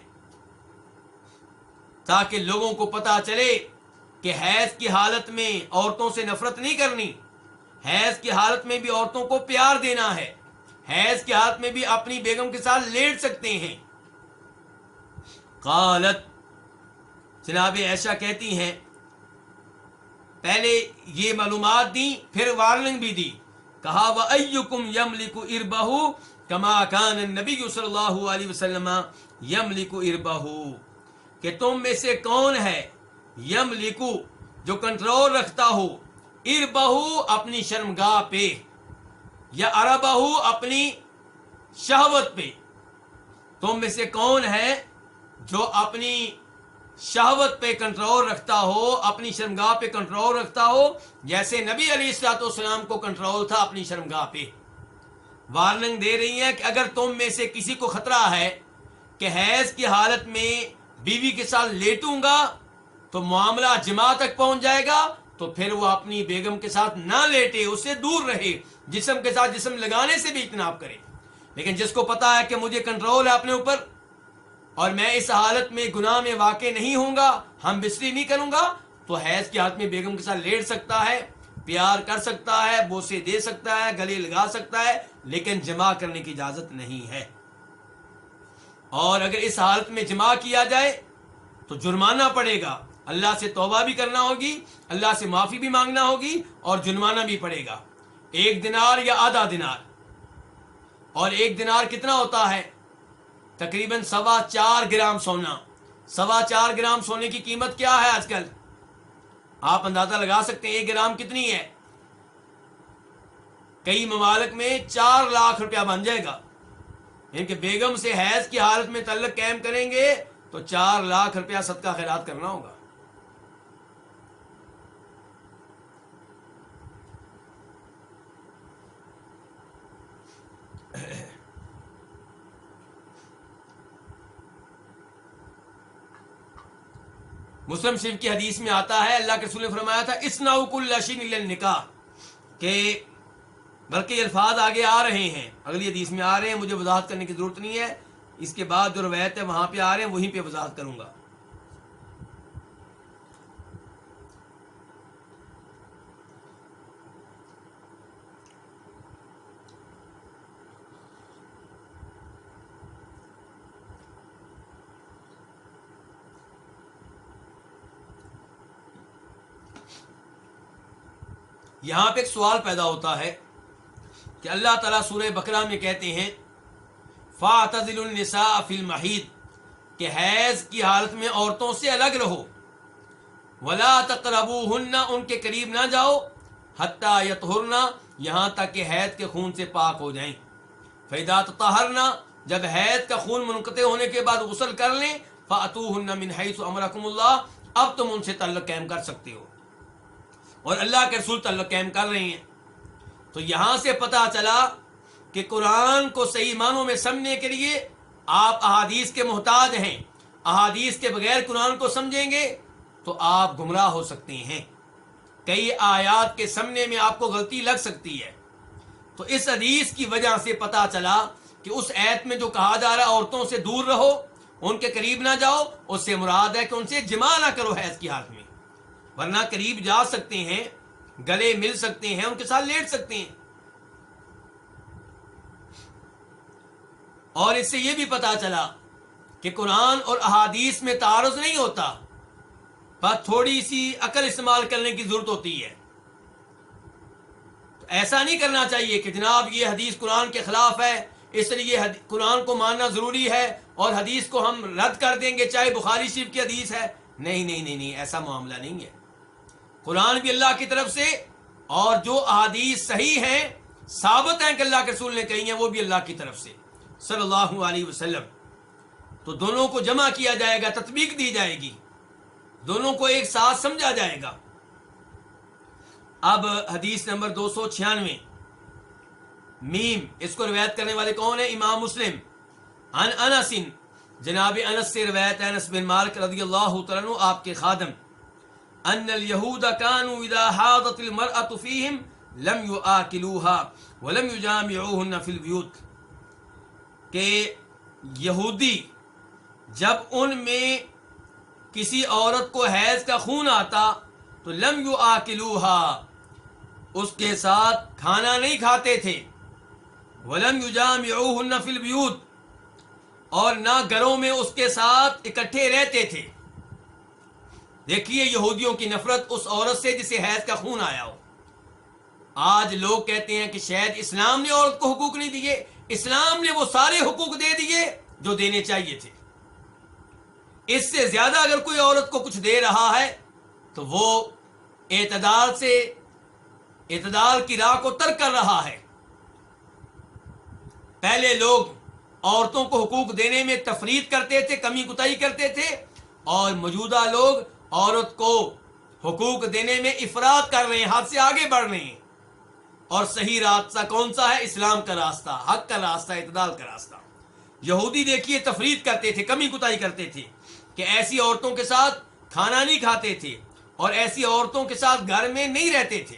تاکہ لوگوں کو پتا چلے کہ حیض کی حالت میں عورتوں سے نفرت نہیں کرنی، حیض کی حالت میں بھی عورتوں کو پیار دینا ہے، حیض کی حالت میں بھی اپنی بیگم کے ساتھ لیٹ سکتے ہیں۔ قالت، جناب عائشہ کہتی ہیں، پہلے یہ معلومات دی، پھر وارننگ بھی دی، کہا وَأَيُّكُمْ يَمْلِكُ إِرْبَهُ كَمَا كَانَ النَّبِيُّ صلی اللہ علیہ وسلم يَمْلِكُ إِرْبَهُ، کہ تم میں سے کون ہے یملکو، جو کنٹرول رکھتا ہو، اربہو، اپنی شرمگاہ پہ، یا اربہو، اپنی شہوت پہ۔ تم میں سے کون ہے جو اپنی شہوت پہ کنٹرول رکھتا ہو، اپنی شرمگاہ پہ کنٹرول رکھتا ہو، جیسے نبی علیہ الصلوۃ والسلام کو کنٹرول تھا اپنی شرمگاہ پہ۔ وارننگ دے رہی ہیں کہ اگر تم میں سے کسی کو خطرہ ہے کہ حیض کی حالت میں بیوی کے ساتھ لیٹوں گا تو معاملہ جماع تک پہنچ جائے گا، تو پھر وہ اپنی بیگم کے ساتھ نہ لیٹے، اس سے دور رہے، جسم کے ساتھ جسم لگانے سے بھی اجتناب کرے۔ لیکن جس کو پتا ہے کہ مجھے کنٹرول ہے اپنے اوپر اور میں اس حالت میں گناہ میں واقع نہیں ہوں گا، ہم بستری نہیں کروں گا، تو حیض کی حالت میں بیگم کے ساتھ لیٹ سکتا ہے، پیار کر سکتا ہے، بوسے دے سکتا ہے، گلے لگا سکتا ہے، لیکن جماع کرنے کی اجازت نہیں ہے۔ اور اگر اس حالت میں جماع کیا جائے تو جرمانہ پڑے گا، اللہ سے توبہ بھی کرنا ہوگی، اللہ سے معافی بھی مانگنا ہوگی، اور جرمانہ بھی پڑے گا، 1 دینار یا آدھا دینار۔ اور 1 دینار کتنا ہوتا ہے؟ تقریباً 4.25 گرام سونا۔ 4.25 گرام سونے کی قیمت کیا ہے آج کل؟ آپ اندازہ لگا سکتے ہیں 1 گرام کتنی ہے؟ کئی ممالک میں 4 لاکھ روپیہ بن جائے گا۔ یعنی کہ بیگم سے حیض کی حالت میں تعلق قائم کریں گے تو 4 لاکھ روپیہ صدقہ خیرات کرنا ہوگا۔ مسلم شریف کی حدیث میں آتا ہے، اللہ کے رسول نے فرمایا تھا اصنعوا کل شیء الا النکاح، کہ بلکہ یہ الفاظ آگے آ رہے ہیں، اگلی حدیث میں آ رہے ہیں، مجھے وضاحت کرنے کی ضرورت نہیں ہے، اس کے بعد جو روایت ہے وہاں پہ آ رہے ہیں، وہیں پہ وضاحت کروں گا۔ یہاں پہ ایک سوال پیدا ہوتا ہے کہ اللہ تعالیٰ سورہ بقرہ میں کہتے ہیں فَاعْتَزِلُوا النِّسَاءَ فِي الْمَحِيضِ کہ حیض کی حالت میں عورتوں سے الگ رہو، وَلَا تَقْرَبُوهُنَّ ان کے قریب نہ جاؤ، حَتَّى يَطْهُرْنَ یہاں تک کہ حیض کے خون سے پاک ہو جائیں، فَإِذَا تَطَهَّرْنَ جب حیض کا خون منقطع ہونے کے بعد غسل کر لیں، فَأْتُوهُنَّ مِنْ حَيْثُ أَمَرَكُمُ اللَّهُ اب تم ان سے تعلق قائم کر سکتے ہو، اور اللہ کے رسول تعلق قائم کر رہے ہیں۔ تو یہاں سے پتہ چلا کہ قرآن کو صحیح معنوں میں سمجھنے کے لیے آپ احادیث کے محتاج ہیں، احادیث کے بغیر قرآن کو سمجھیں گے تو آپ گمراہ ہو سکتے ہیں، کئی آیات کے سمجھنے میں آپ کو غلطی لگ سکتی ہے۔ تو اس حدیث کی وجہ سے پتہ چلا کہ اس آیت میں جو کہا جا رہا ہے عورتوں سے دور رہو، ان کے قریب نہ جاؤ، اس سے مراد ہے کہ ان سے جماع نہ کرو حیض کی حالت میں، ورنہ قریب جا سکتے ہیں، گلے مل سکتے ہیں، ان کے ساتھ لیٹ سکتے ہیں۔ اور اس سے یہ بھی پتہ چلا کہ قرآن اور احادیث میں تعارض نہیں ہوتا، بس تھوڑی سی عقل استعمال کرنے کی ضرورت ہوتی ہے۔ تو ایسا نہیں کرنا چاہیے کہ جناب یہ حدیث قرآن کے خلاف ہے اس لیے قرآن کو ماننا ضروری ہے اور حدیث کو ہم رد کر دیں گے چاہے بخاری شریف کی حدیث ہے۔ نہیں نہیں نہیں نہیں، ایسا معاملہ نہیں ہے۔ قرآن بھی اللہ کی طرف سے، اور جو احادیث صحیح ہیں ثابت ہیں کہ اللہ کے رسول نے کہی ہیں، وہ بھی اللہ کی طرف سے صلی اللہ علیہ وسلم۔ تو دونوں کو جمع کیا جائے گا، تطبیق دی جائے گی، دونوں کو ایک ساتھ سمجھا جائے گا۔ اب حدیث نمبر 296 میم، اس کو روایت کرنے والے کون ہیں؟ امام مسلم۔ عن انس، جناب انس سے روایت ہے، انس بن مالک رضی اللہ تعالیٰ عنہ آپ کے خادم، ان اليہود كانوا اذا حاضت المرأة فيهم لم يآكلوها ولم يجامعوهن في البيوت کہ یہودی جب ان میں کسی عورت کو حیض کا خون آتا تو لم يآكلوها اس کے ساتھ کھانا نہیں کھاتے تھے، ولم يجامعوهن في البيوت اور نہ گھروں میں اس کے ساتھ اکٹھے رہتے تھے۔ دیکھیے یہودیوں کی نفرت اس عورت سے جسے حیض کا خون آیا ہو۔ آج لوگ کہتے ہیں کہ شاید اسلام نے عورت کو حقوق نہیں دیے، اسلام نے وہ سارے حقوق دے دیے جو دینے چاہیے تھے۔ اس سے زیادہ اگر کوئی عورت کو کچھ دے رہا ہے تو وہ اعتدال کی راہ کو ترک کر رہا ہے۔ پہلے لوگ عورتوں کو حقوق دینے میں تفریط کرتے تھے، کمی کوتاہی کرتے تھے، اور موجودہ لوگ عورت کو حقوق دینے میں افراط کر رہے ہیں، حد سے آگے بڑھ رہے ہیں۔ اور صحیح راستہ کون سا ہے؟ اسلام کا راستہ، حق کا راستہ، اعتدال کا راستہ۔ یہودی دیکھیے تفریط کرتے تھے، کمی کوتاہی کرتے تھے کہ ایسی عورتوں کے ساتھ کھانا نہیں کھاتے تھے اور ایسی عورتوں کے ساتھ گھر میں نہیں رہتے تھے۔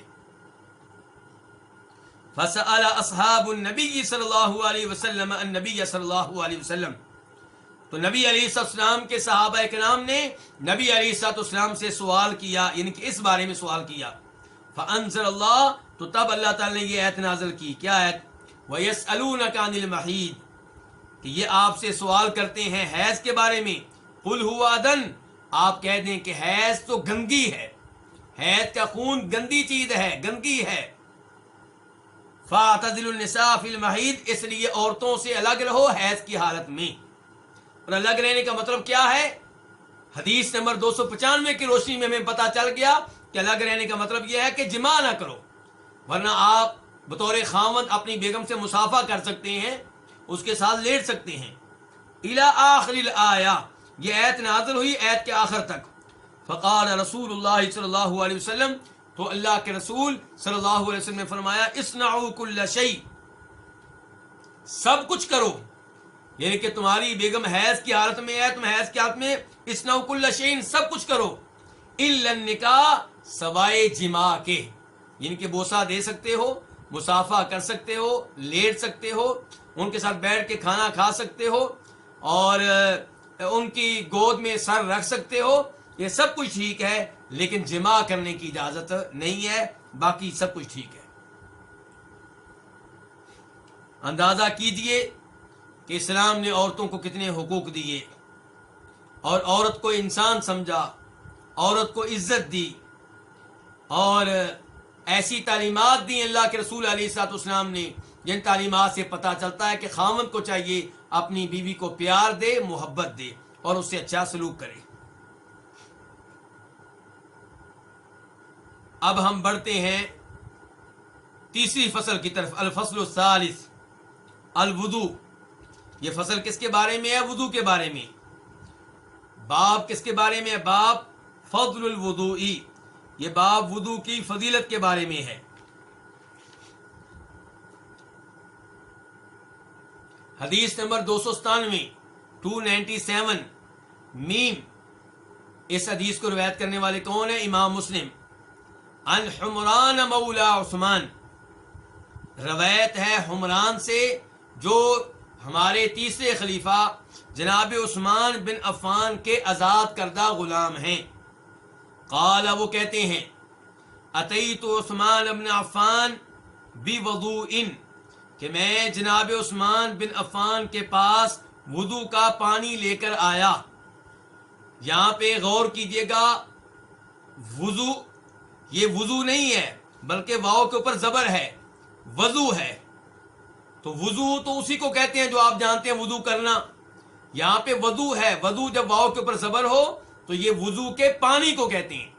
فسأل اصحاب النبی صلی اللہ علیہ وسلم النبی صلی اللہ علیہ وسلم، تو نبی علیہ السلام کے صحابہ کرام نے نبی علیہ السلام سے سوال کیا، یعنی کہ اس بارے میں سوال کیا۔ فانزل اللہ، تو تب اللہ تعالی نے یہ آیت نازل کی۔ کیا آیت؟ وَيَسْأَلُونَكَ عَنِ الْمَحِيضِ کہ یہ آپ سے سوال کرتے ہیں حیض کے بارے میں۔ قُلْ هُوَ أَذًى آپ کہہ دیں کہ حیض تو گندگی ہے، حیض کا خون گندی چیز ہے، گندگی ہے۔ فَاعْتَزِلُوا النِّسَاءَ فِي الْمَحِيضِ اس لیے عورتوں سے الگ رہو حیض کی حالت میں۔ اور الگ رہنے کا مطلب کیا ہے؟ حدیث نمبر 295 کی روشنی میں ہمیں پتہ چل گیا کہ الگ رہنے کا مطلب یہ ہے کہ جماع نہ کرو، ورنہ آپ بطور خاوند اپنی بیگم سے مصافحہ کر سکتے ہیں، اس کے ساتھ لیٹ سکتے ہیں۔ الی آخر الآیہ، یہ آیت نازل ہوئی آیت کے آخر تک۔ فقال رسول اللہ صلی اللہ علیہ وسلم، تو اللہ کے رسول صلی اللہ علیہ وسلم نے فرمایا اصنعوا کل شیء سب کچھ کرو، یعنی کہ تمہاری بیگم حیض کی حالت میں ہے، تم حیض کی حالت میں اصنعوا کل شیء سب کچھ کرو، الا النکاح سوائے جماع کے، یعنی کہ بوسہ دے سکتے ہو، مصافحہ کر سکتے ہو، لیٹ سکتے ہو، ان کے ساتھ بیٹھ کے کھانا کھا سکتے ہو، اور ان کی گود میں سر رکھ سکتے ہو، یہ سب کچھ ٹھیک ہے، لیکن جماع کرنے کی اجازت نہیں ہے، باقی سب کچھ ٹھیک ہے۔ اندازہ کیجئے کہ اسلام نے عورتوں کو کتنے حقوق دیے، اور عورت کو انسان سمجھا، عورت کو عزت دی، اور ایسی تعلیمات دی اللہ کے رسول علیہ الصلوۃ والسلام نے جن تعلیمات سے پتہ چلتا ہے کہ خاوند کو چاہیے اپنی بیوی کو پیار دے، محبت دے اور اس سے اچھا سلوک کرے۔ اب ہم بڑھتے ہیں تیسری فصل کی طرف، الفصل الثالث الوضو۔ یہ فصل کس کے بارے میں ہے؟ وضو کے بارے میں۔ باب کس کے بارے میں ہے؟ باب فضل الوضوء، یہ باب وضو کی فضیلت کے بارے میں ہے۔ حدیث نمبر 297 297 میم۔ اس حدیث کو روایت کرنے والے کون ہیں؟ امام مسلم۔ عن حمران مولا عثمان، روایت ہے حمران سے جو ہمارے تیسرے خلیفہ جناب عثمان بن عفان کے آزاد کردہ غلام ہیں۔ قال، وہ کہتے ہیں اتیت عثمان بن عفان بوضوء، کہ میں جناب عثمان بن عفان کے پاس وضو کا پانی لے کر آیا۔ یہاں پہ غور کیجئے گا، وضو یہ وضو نہیں ہے بلکہ واو کے اوپر زبر ہے، وضو ہے۔ تو وضو تو اسی کو کہتے ہیں جو آپ جانتے ہیں وضو کرنا، یہاں پہ وضو ہے، وضو جب واو کے اوپر زبر ہو تو یہ وضو کے پانی کو کہتے ہیں۔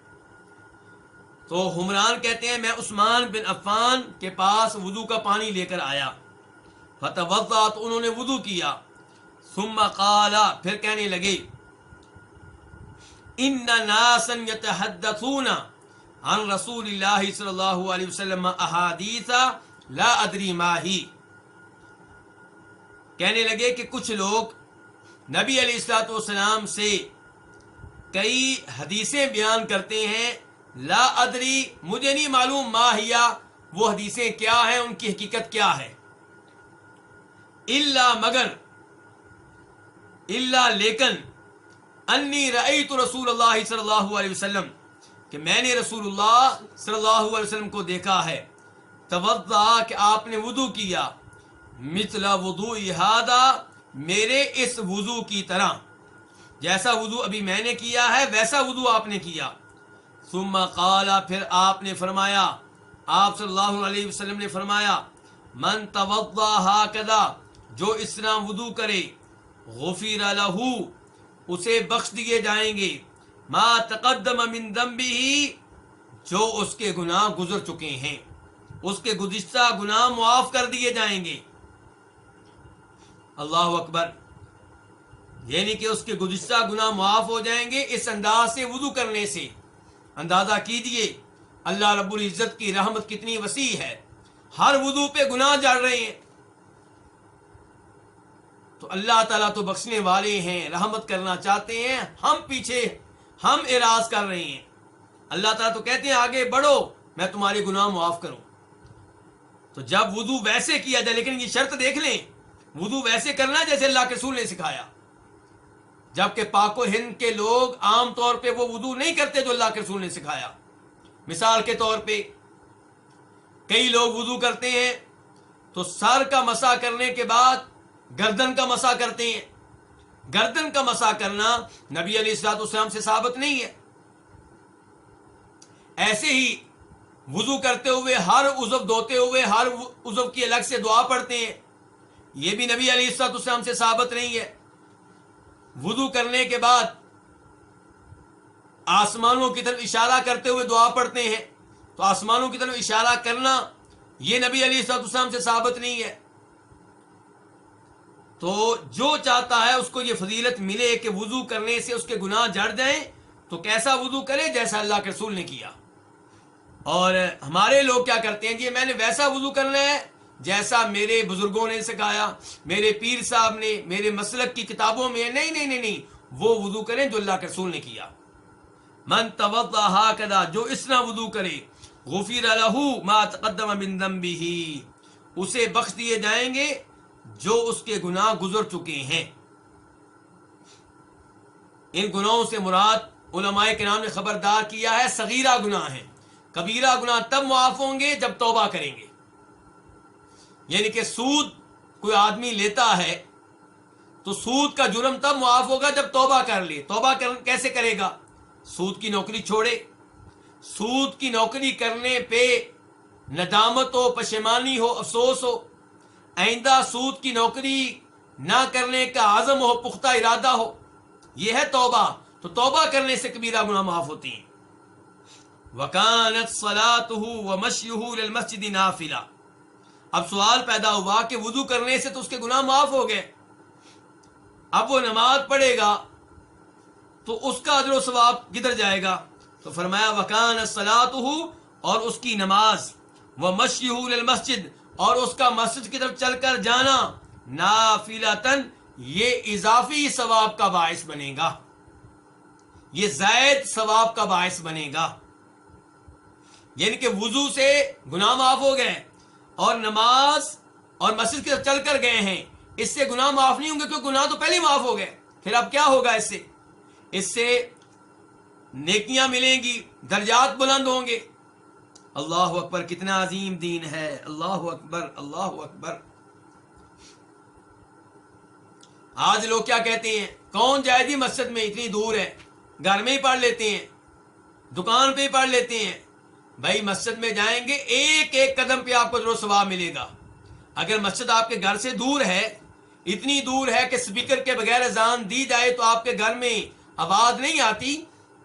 تو حمران کہتے ہیں میں عثمان بن عفان کے پاس وضو کا پانی لے کر آیا، فتوضا، تو انہوں نے وضو کیا، ثم قال، پھر کہنے لگے ان ناسا یتحدثون عن رسول اللہ صلی اللہ علیہ وسلم احادیث لا ادری ما ہی، کہنے لگے کہ کچھ لوگ نبی علیہ الصلوۃ والسلام سے کئی حدیثیں بیان کرتے ہیں، لا ادری، مجھے نہیں معلوم، ما ہیا، وہ حدیثیں کیا ہیں، ان کی حقیقت کیا ہے، الا، مگر، الا، لیکن، انی رأیت رسول اللہ صلی اللہ علیہ وسلم، کہ میں نے رسول اللہ صلی اللہ علیہ وسلم کو دیکھا ہے، توضا، کہ آپ نے وضو کیا، مثل وضوء ھذا، میرے اس وضو کی طرح، جیسا وضو ابھی میں نے کیا ہے ویسا وضو آپ نے کیا، ثم قال، پھر آپ نے فرمایا، آپ صلی اللہ علیہ وسلم نے فرمایا، من توضا ھذا، جو اس طرح وضو کرے، غفر لہ، اسے بخش دیے جائیں گے، ما تقدم من ذنبہ، جو اس کے گناہ گزر چکے ہیں، اس کے گزشتہ گناہ معاف کر دیے جائیں گے۔ اللہ اکبر، یعنی کہ اس کے گزشتہ گناہ معاف ہو جائیں گے اس انداز سے وضو کرنے سے۔ اندازہ کیجئے اللہ رب العزت کی رحمت کتنی وسیع ہے، ہر وضو پہ گناہ جڑ رہے ہیں، تو اللہ تعالیٰ تو بخشنے والے ہیں، رحمت کرنا چاہتے ہیں، ہم پیچھے، ہم اعراض کر رہے ہیں۔ اللہ تعالیٰ تو کہتے ہیں آگے بڑھو میں تمہارے گناہ معاف کروں۔ تو جب وضو ویسے کیا جائے، لیکن یہ شرط دیکھ لیں، وضو ویسے کرنا جیسے اللہ کے رسول نے سکھایا، جبکہ پاک و ہند کے لوگ عام طور پہ وہ وضو نہیں کرتے جو اللہ کے رسول نے سکھایا۔ مثال کے طور پہ کئی لوگ وضو کرتے ہیں تو سر کا مسح کرنے کے بعد گردن کا مسح کرتے ہیں، گردن کا مسح کرنا نبی علیہ الصلوۃ والسلام سے ثابت نہیں ہے۔ ایسے ہی وضو کرتے ہوئے ہر عضو دھوتے ہوئے ہر عضو کی الگ سے دعا پڑھتے ہیں، یہ بھی نبی علیہ الصلوۃ والسلام سے ثابت نہیں ہے۔ وضو کرنے کے بعد آسمانوں کی طرف اشارہ کرتے ہوئے دعا پڑھتے ہیں، تو آسمانوں کی طرف اشارہ کرنا یہ نبی علیہ الصلوۃ والسلام سے ثابت نہیں ہے۔ تو جو چاہتا ہے اس کو یہ فضیلت ملے کہ وضو کرنے سے اس کے گناہ جڑ جائیں، تو کیسا وضو کرے؟ جیسا اللہ کے رسول نے کیا۔ اور ہمارے لوگ کیا کرتے ہیں، جی میں نے ویسا وضو کرنا ہے جیسا میرے بزرگوں نے سکھایا، میرے پیر صاحب نے، میرے مسلک کی کتابوں میں، نہیں نہیں نہیں نہیں، وہ وضو کریں جو اللہ کے رسول نے کیا۔ من توضا ھذا، جو اس طرح وضو کرے، غفر لہ ما تقدم من ذنبہ، اسے بخش دیے جائیں گے جو اس کے گناہ گزر چکے ہیں۔ ان گناہوں سے مراد علماء کرام نے خبردار کیا ہے صغیرہ گناہ ہیں، کبیرہ گناہ تب معاف ہوں گے جب توبہ کریں گے۔ یعنی کہ سود کوئی آدمی لیتا ہے تو سود کا جرم تب معاف ہوگا جب توبہ کر لے۔ توبہ کیسے کرے گا؟ سود کی نوکری چھوڑے، سود کی نوکری کرنے پہ ندامت ہو، پشیمانی ہو، افسوس ہو، آئندہ سود کی نوکری نہ کرنے کا عزم ہو، پختہ ارادہ ہو، یہ ہے توبہ. تو توبہ کرنے سے کبیرہ گناہ معاف ہوتی ہیں. وَكَانَتْ صَلَاتُهُ وَمَشْيُهُ لِلْمَسْجِدِ نَافِلَةً. اب سوال پیدا ہوا کہ وضو کرنے سے تو اس کے گناہ معاف ہو گئے، اب وہ نماز پڑھے گا تو اس کا اجر و ثواب کدھر جائے گا؟ تو فرمایا وَكَانَتْ صَلَاتُهُ، اور اس کی نماز، وَمَشْيُهُ لِلْمَسْجِدِ، اور اس کا مسجد کی طرف چل کر جانا، نافلتاً، یہ اضافی ثواب کا باعث بنے گا، یہ زائد ثواب کا باعث بنے گا. یعنی کہ وضو سے گناہ معاف ہو گئے اور نماز اور مسجد کی طرف چل کر گئے ہیں، اس سے گناہ معاف نہیں ہوں گے کیونکہ گناہ تو پہلے معاف ہو گئے. پھر اب کیا ہوگا؟ اس سے نیکیاں ملیں گی، درجات بلند ہوں گے. اللہ اکبر، کتنا عظیم دین ہے. اللہ اکبر، اللہ اکبر. آج لوگ کیا کہتے ہیں؟ کون جائے جی مسجد میں، اتنی دور ہے، گھر میں ہی پڑھ لیتے ہیں، دکان پہ ہی پڑھ لیتے ہیں. بھائی مسجد میں جائیں گے، ایک ایک قدم پہ آپ کو جو ثواب ملے گا. اگر مسجد آپ کے گھر سے دور ہے، اتنی دور ہے کہ سپیکر کے بغیر اذان دی جائے تو آپ کے گھر میں آواز نہیں آتی،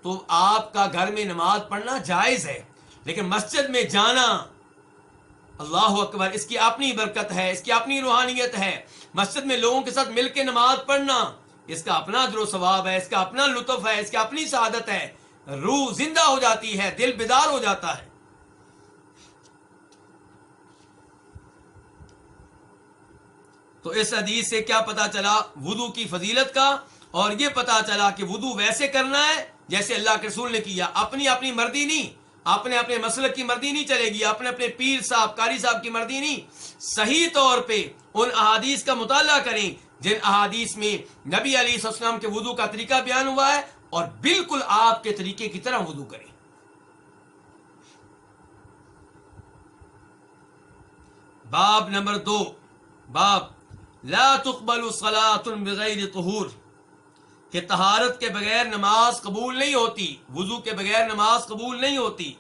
تو آپ کا گھر میں نماز پڑھنا جائز ہے. لیکن مسجد میں جانا، اللہ اکبر، اس کی اپنی برکت ہے، اس کی اپنی روحانیت ہے. مسجد میں لوگوں کے ساتھ مل کے نماز پڑھنا، اس کا اپنا اجر و ثواب ہے، اس کا اپنا لطف ہے، اس کی اپنی سعادت ہے. روح زندہ ہو جاتی ہے، دل بیدار ہو جاتا ہے. تو اس حدیث سے کیا پتا چلا؟ وضو کی فضیلت کا، اور یہ پتا چلا کہ وضو ویسے کرنا ہے جیسے اللہ کے رسول نے کیا. اپنی اپنی مرضی نہیں، اپنے اپنے مسلک کی مرضی نہیں چلے گی، اپنے اپنے پیر صاحب، قاری صاحب کی مرضی نہیں. صحیح طور پہ ان احادیث کا مطالعہ کریں جن احادیث میں نبی علیہ السلام کے وضو کا طریقہ بیان ہوا ہے، اور بالکل آپ کے طریقے کی طرح وضو کریں. باب نمبر 2، باب لا تقبل صلاة بغیر طہور، کہ طہارت کے بغیر نماز قبول نہیں ہوتی، وضو کے بغیر نماز قبول نہیں ہوتی.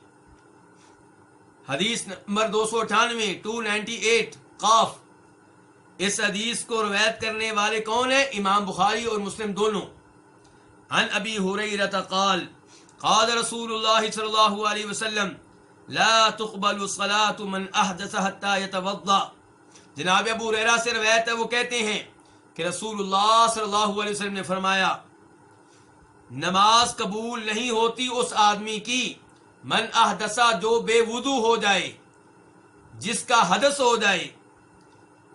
حدیث نمبر 298، 298 قاف. اس حدیث کو روایت کرنے والے کون ہیں؟ امام بخاری اور مسلم دونوں. عن ابی ہریرہ قال قال رسول اللہ صلی اللہ علیہ وسلم لا تقبل صلاة من احدث حتى يتوضا. جناب ابو ہریرہ سے روایت ہے، وہ کہتے ہیں کہ رسول اللہ صلی اللہ علیہ وسلم نے فرمایا نماز قبول نہیں ہوتی اس آدمی کی، من احدثا، جو بے وضو ہو جائے، جس کا حدث ہو جائے.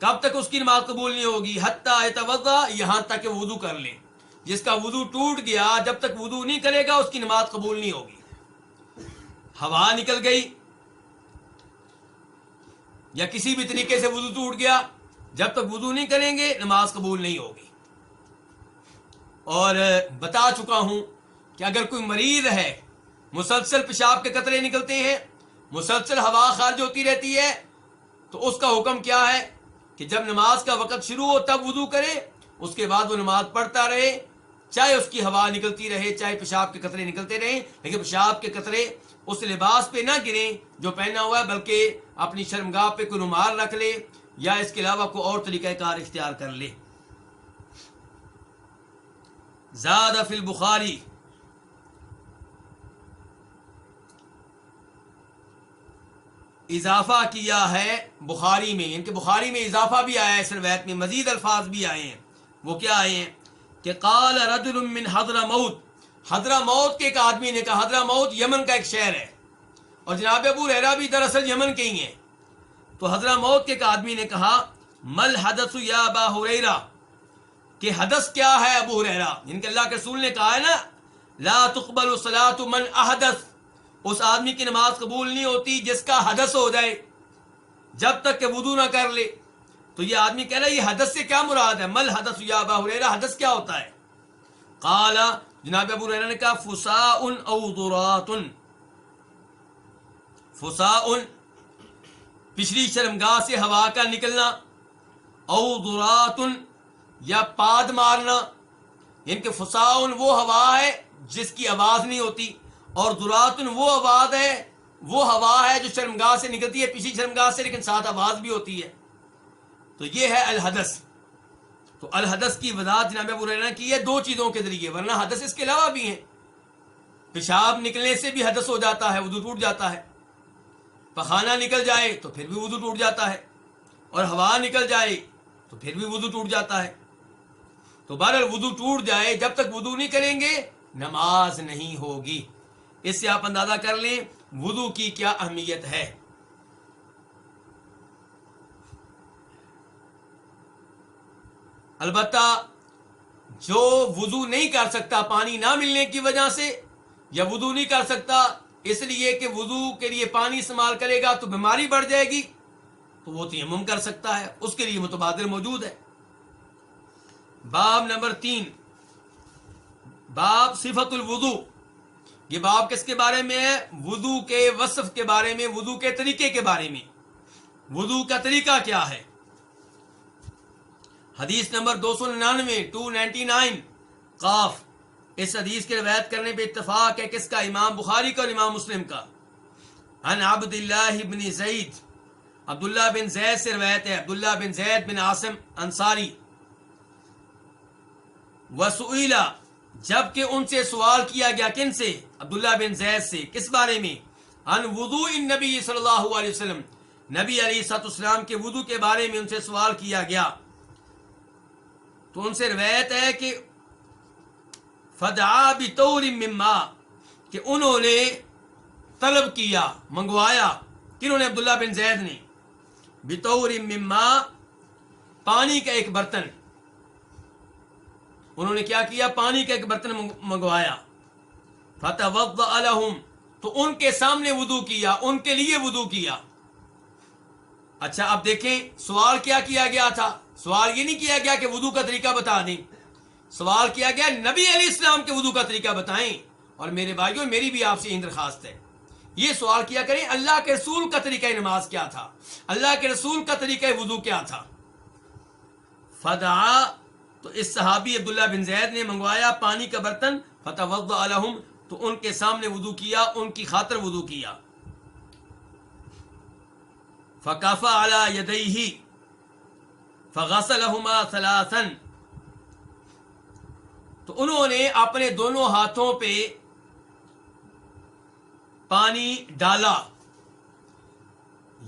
کب تک اس کی نماز قبول نہیں ہوگی؟ حتی یتوضا، یہاں تک کہ وضو کر لے. جس کا وضو ٹوٹ گیا، جب تک وضو نہیں کرے گا اس کی نماز قبول نہیں ہوگی. ہوا نکل گئی یا کسی بھی طریقے سے وضو ٹوٹ گیا، جب تک وضو نہیں کریں گے نماز قبول نہیں ہوگی. اور بتا چکا ہوں کہ اگر کوئی مریض ہے، مسلسل پیشاب کے قطرے نکلتے ہیں، مسلسل ہوا خارج ہوتی رہتی ہے، تو اس کا حکم کیا ہے کہ جب نماز کا وقت شروع ہو تب وضو کرے، اس کے بعد وہ نماز پڑھتا رہے، چاہے اس کی ہوا نکلتی رہے، چاہے پیشاب کے قطرے نکلتے رہیں، لیکن پیشاب کے قطرے اس لباس پہ نہ گریں جو پہنا ہوا ہے، بلکہ اپنی شرمگاہ پہ کوئی رومال رکھ لے یا اس کے علاوہ کوئی اور طریقہ کار اختیار کر لے. زاد فی البخاری، اضافہ کیا ہے بخاری میں، ان کے بخاری میں اضافہ بھی آیا ہے، اس روایت میں مزید الفاظ بھی آئے ہیں. وہ کیا آئے ہیں کہ قال رجل من حضرموت، حضرموت کے ایک آدمی نے کہا. حضرموت یمن کا ایک شہر ہے، اور جناب ابو ہریرہ بھی دراصل یمن کے ہی ہیں. تو حضرموت کے ایک آدمی نے کہا مل حدث یا ابا ہریرہ، کہ حدث کیا ہے ابو ہریرہ؟ جن کے اللہ کے رسول نے کہا ہے نا لا تقبل صلاة من احدث، اس آدمی کی نماز قبول نہیں ہوتی جس کا حدث ہو جائے، جب تک کہ وضو نہ کر لے. تو یہ آدمی کہہ رہا ہے یہ حدث سے کیا مراد ہے؟ مل حدث یا ابا ہریرہ، حدث کیا ہوتا ہے؟ قال، جناب ابو ہریرہ نے کہا فساء او ذرات، فساء پچھلی شرمگاہ سے ہوا کا نکلنا، او ذرات یا پاد مارنا. ان کے فساء وہ ہوا ہے جس کی آواز نہیں ہوتی، اور ذرات وہ آواز ہے وہ ہوا ہے جو شرمگاہ سے نکلتی ہے پیچھے شرمگاہ سے، لیکن ساتھ آواز بھی ہوتی ہے، تو یہ ہے الحدث۔ تو الحدث کی وضاحت جناب ابو ہریرہ نے کی ہے دو چیزوں کے ذریعے، ورنہ حدث اس کے علاوہ بھی ہیں۔ پیشاب نکلنے سے بھی حدث ہو جاتا ہے، وضو ٹوٹ جاتا ہے، پخانہ نکل جائے تو پھر بھی وضو ٹوٹ جاتا ہے، اور ہوا نکل جائے تو پھر بھی وضو ٹوٹ جاتا ہے۔ تو بہرحال وضو ٹوٹ جائے، جب تک وضو نہیں کریں گے نماز نہیں ہوگی۔ اس سے آپ اندازہ کر لیں وضو کی کیا اہمیت ہے۔ البتہ جو وضو نہیں کر سکتا پانی نہ ملنے کی وجہ سے، یا وضو نہیں کر سکتا اس لیے کہ وضو کے لیے پانی استعمال کرے گا تو بیماری بڑھ جائے گی، تو وہ تیمم کر سکتا ہے، اس کے لیے متبادل موجود ہے۔ باب نمبر 3، باب صفت الوضو۔ یہ باب کس کے بارے میں ہے؟ وضو کے وصف کے بارے میں، وضو کے طریقے کے بارے میں۔ وضو کا طریقہ کیا ہے؟ حدیث نمبر 299 قاف۔ اس حدیث کی روایت کرنے پہ اتفاق ہے کس کا؟ امام بخاری کا اور امام مسلم کا۔ عن عبد اللہ بن زید، عبداللہ بن زید سے روایت ہے، عبداللہ بن زید بن عاصم انصاری۔ وسئلہ، جبکہ ان سے سوال کیا گیا، کن سے؟ عبداللہ بن زید سے، کس بارے میں؟ عن وضوء النبی صلی اللہ علیہ وسلم، نبی علیہ الصلوۃ والسلام کے وضو کے بارے میں ان سے سوال کیا گیا۔ تو ان سے روایت ہے کہ فدعا بطور من ماء، کہ انہوں نے طلب کیا، منگوایا، کنہوں نے؟ عبداللہ بن زید نے، بطور من ماء، پانی کا ایک برتن۔ انہوں نے کیا کیا؟ پانی کا ایک برتن منگوایا۔ فتوضأ لهم، تو ان کے سامنے وضو کیا، ان کے لیے وضو کیا۔ اچھا اب دیکھیں سوال کیا کیا گیا تھا؟ سوال یہ نہیں کیا گیا کہ وضو کا طریقہ بتا دیں، سوال کیا گیا نبی علیہ السلام کے وضو کا طریقہ بتائیں۔ اور میرے بھائیوں میری بھی آپ سے یہ درخواست ہے، یہ سوال کیا کریں اللہ کے رسول کا طریقہ نماز کیا تھا، اللہ کے رسول کا طریقہ وضو کیا تھا۔ فدعا، تو اس صحابی عبداللہ بن زید نے منگوایا پانی کا برتن، فتوضأ لهم، تو ان کے سامنے وضو کیا، ان کی خاطر وضو کیا۔ فکف علی یدیہ فغسلہما ثلاثا، تو انہوں نے اپنے دونوں ہاتھوں پہ پانی ڈالا،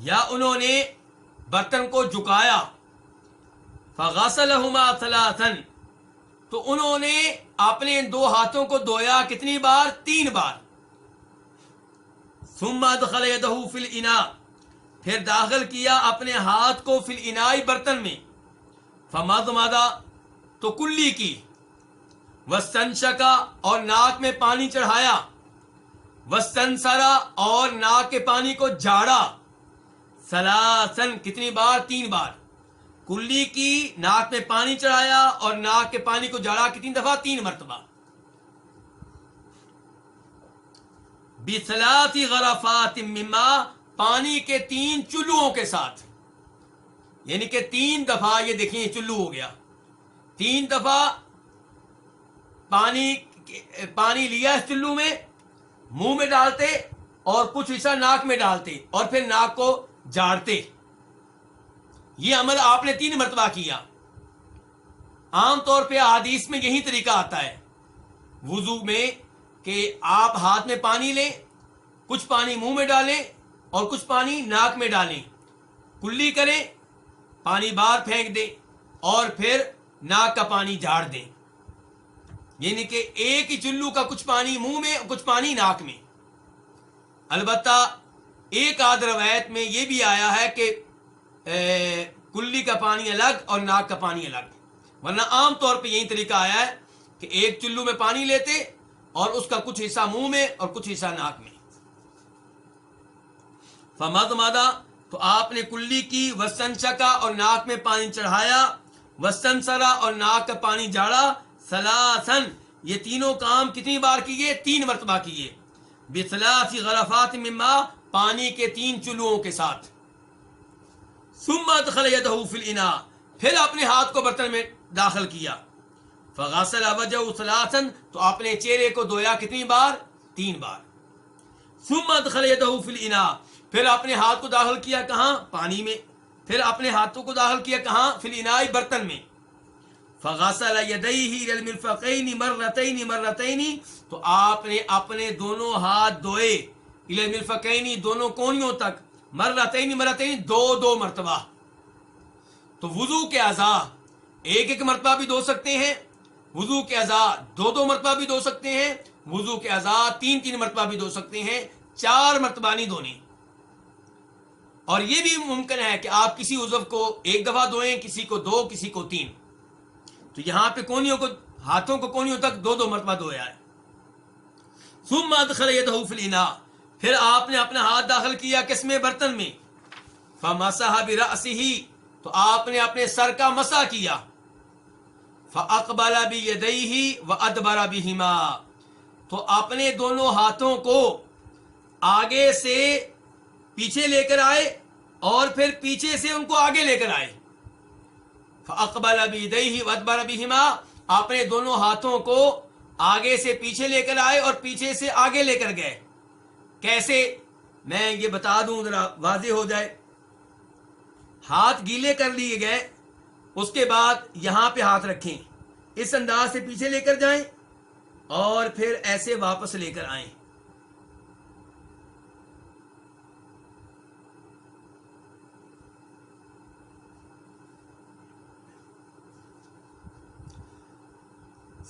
یا انہوں نے برتن کو جھکایا۔ فغسلہما ثلاثا، تو انہوں نے اپنے دو ہاتھوں کو دھویا کتنی بار؟ 3 بار۔ ثم ادخل یدہ فی الاناء، پھر داخل کیا اپنے ہاتھ کو فی الاناء، برتن میں۔ فمضمض، تو کلی کی، واستنشق، اور ناک میں پانی چڑھایا، واستنثر، اور ناک کے پانی کو جھاڑا، ثلاثا، کتنی بار؟ 3 بار۔ کلی کی، ناک میں پانی چڑھایا اور ناک کے پانی کو جھاڑا کتنی دفعہ؟ 3 مرتبہ۔ بثلاث غرفات من ماء، پانی کے 3 چلوؤں کے ساتھ، یعنی کہ 3 دفعہ، یہ دیکھیں یہ چلو ہو گیا، 3 دفعہ پانی لیا اس چلو میں، منہ میں ڈالتے اور کچھ حصہ ناک میں ڈالتے اور پھر ناک کو جھاڑتے۔ یہ عمل آپ نے 3 مرتبہ کیا۔ عام طور پہ حدیث میں یہی طریقہ آتا ہے وضو میں کہ آپ ہاتھ میں پانی لیں، کچھ پانی منہ میں ڈالیں اور کچھ پانی ناک میں ڈالیں، کلی کریں، پانی باہر پھینک دیں اور پھر ناک کا پانی جھاڑ دیں، یعنی کہ ایک ہی چلو کا کچھ پانی منہ میں اور کچھ پانی ناک میں۔ البتہ ایک آدھ روایت میں یہ بھی آیا ہے کہ کلی کا پانی الگ اور ناک کا پانی الگ، ورنہ عام طور پہ یہی طریقہ آیا ہے کہ ایک چلو میں پانی لیتے اور اس کا کچھ حصہ منہ میں اور کچھ حصہ ناک میں۔ فمضمض، تو آپ نے کلی کی، واستنشق، اور ناک میں پانی چڑھایا، واستنثر، اور ناک کا پانی جھاڑا، ثلاثا، یہ تینوں کام کتنی بار کیے؟ 3 مرتبہ کیے۔ بثلاث غرفات من ماء، پانی کے 3 چلوؤں کے ساتھ۔ ثم ادخل یدہ فی الاناء، پھر اپنے ہاتھ کو برتن میں داخل کیا۔ فغسل وجهه ثلاثا، تو اپنے چہرے کو دھویا کتنی بار؟ 3 بار۔ ثم ادخل یدہ فی الاناء، پھر اپنے ہاتھ کو داخل کیا کہاں؟ پانی میں. پھر اپنے ہاتھوں کو داخل کیا کہاں؟ فی الاناء، برتن میں. فغسل یدیہ الی المرفقین مرتین مرتین، تو آپ نے اپنے دونوں ہاتھ دھوئے الی المرفقین، دونوں کونیوں تک، مرتین مرتین، دو دو مرتبہ. تو وضو کے اعضاء ایک ایک مرتبہ بھی دھو سکتے ہیں، وضو کے اعضاء دو دو مرتبہ بھی دھو سکتے ہیں، وضو کے اعضاء تین تین مرتبہ بھی دھو سکتے ہیں، 4 مرتبہ نہیں دھونے. اور یہ بھی ممکن ہے کہ آپ کسی عضو کو ایک دفعہ دھوئیں، کسی کو 2، کسی کو 3. تو یہاں پہ کونیوں کو، ہاتھوں کو کونیوں تک 2 مرتبہ دھویا ہے. ثم ادخل یدہ فی الاناء، پھر آپ نے اپنا ہاتھ داخل کیا کس میں؟ برتن میں. فمسح برأسہ، تو آپ نے اپنے سر کا مسح کیا. فاقبل بیدیہ وادبر بہما، تو اپنے دونوں ہاتھوں کو آگے سے پیچھے لے کر آئے اور پھر پیچھے سے ان کو آگے لے کر آئے. فاقبل بیدیہ وادبر بہما، اپنے دونوں ہاتھوں کو آگے سے پیچھے لے کر آئے اور پیچھے سے آگے لے کر گئے. کیسے؟ میں یہ بتا دوں ذرا واضح ہو جائے. ہاتھ گیلے کر لیے گئے، اس کے بعد یہاں پہ ہاتھ رکھیں، اس انداز سے پیچھے لے کر جائیں اور پھر ایسے واپس لے کر آئیں.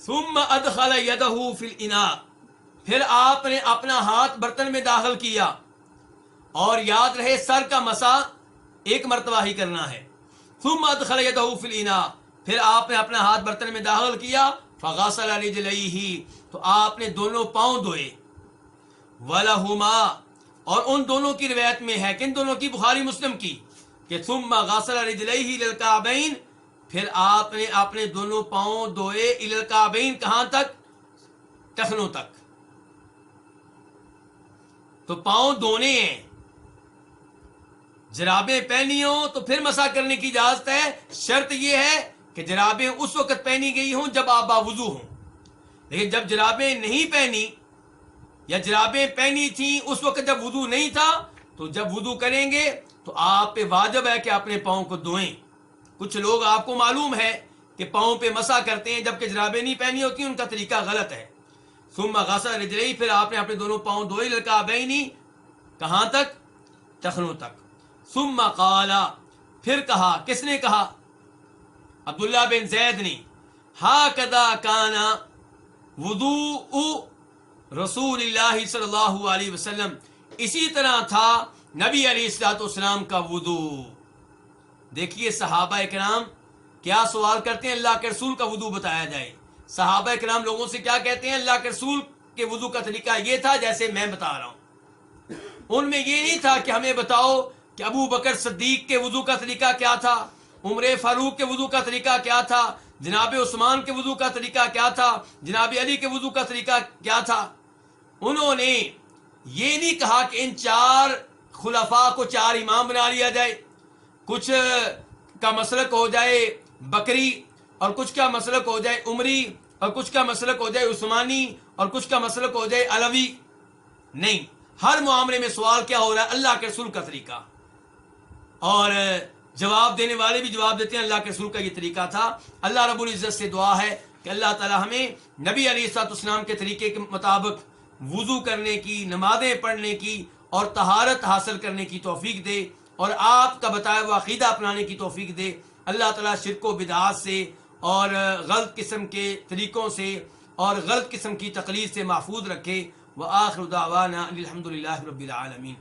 ثم ادخل یدہ فی الاناء، پھر آپ نے اپنا ہاتھ برتن میں داخل کیا، اور یاد رہے سر کا مسح 1 مرتبہ ہی کرنا ہے. ثم ادخل یدہ فی الاناء، پھر آپ نے اپنا ہاتھ برتن میں داخل کیا. فغسل رجلیہ، تو آپ نے دونوں پاؤں دھوئے. ولہما، اور ان دونوں کی روایت میں ہے، کن دونوں کی؟ بخاری مسلم کی، کہ ثم غسل رجلیہ للکعبین، پھر آپ نے اپنے دونوں پاؤں دھوئے الکعبین، کہاں تک؟ ٹخنوں تک. تو پاؤں دھونے ہیں. جرابیں پہنی ہوں تو پھر مسح کرنے کی اجازت ہے. شرط یہ ہے کہ جرابیں اس وقت پہنی گئی ہوں جب آپ باوضو ہوں. لیکن جب جرابیں نہیں پہنی یا جرابیں پہنی تھیں اس وقت جب وضو نہیں تھا، تو جب وضو کریں گے تو آپ پہ واجب ہے کہ اپنے پاؤں کو دھوئیں. کچھ لوگ آپ کو معلوم ہے کہ پاؤں پہ مسح کرتے ہیں جبکہ جرابیں نہیں پہنی ہوتی، ان کا طریقہ غلط ہے. ثم غسل رجلیہ، پھر آپ نے اپنے دونوں پاؤں دھوئے للکعبین، کہاں تک؟ ٹخنوں تک. ثم قال، پھر کہا، کس نے کہا؟ عبداللہ بن زید نے. ہاکذا کان وضوء رسول اللہ صلی اللہ علیہ وسلم، اسی طرح تھا نبی علیہ الصلوۃ والسلام کا وضو. دیکھیے صحابہ کرام کیا سوال کرتے ہیں، اللہ کے رسول کا وضو بتایا جائے. صحابہ کرام لوگوں سے کیا کہتے ہیں؟ اللہ کے رسول کے وضو کا طریقہ یہ تھا جیسے میں بتا رہا ہوں. ان میں یہ نہیں تھا کہ ہمیں بتاؤ کہ ابو بکر صدیق کے وضو کا طریقہ کیا تھا، عمر فاروق کے وضو کا طریقہ کیا تھا، جناب عثمان کے وضو کا طریقہ کیا تھا، جناب علی کے وضو کا طریقہ کیا تھا. انہوں نے یہ نہیں کہا کہ ان 4 خلفاء کو 4 امام بنا لیا جائے، کچھ کا مسلک ہو جائے بکری اور کچھ کا مسلک ہو جائے عمری اور کچھ کا مسلک ہو جائے عثمانی اور کچھ کا مسلک ہو جائے علوی. نہیں، ہر معاملے میں سوال کیا ہو رہا ہے؟ اللہ کے رسول کا طریقہ. اور جواب دینے والے بھی جواب دیتے ہیں اللہ کے رسول کا یہ طریقہ تھا. اللہ رب العزت سے دعا ہے کہ اللہ تعالی ہمیں نبی علیہ الصلوۃ والسلام کے طریقے کے مطابق وضو کرنے کی، نمازیں پڑھنے کی اور طہارت حاصل کرنے کی توفیق دے، اور آپ کا بتایا ہوا عقیدہ اپنانے کی توفیق دے. اللہ تعالیٰ شرک و بدعات سے اور غلط قسم کے طریقوں سے اور غلط قسم کی تقلید سے محفوظ رکھے. وآخر دعوانا الحمد للہ رب العالمین.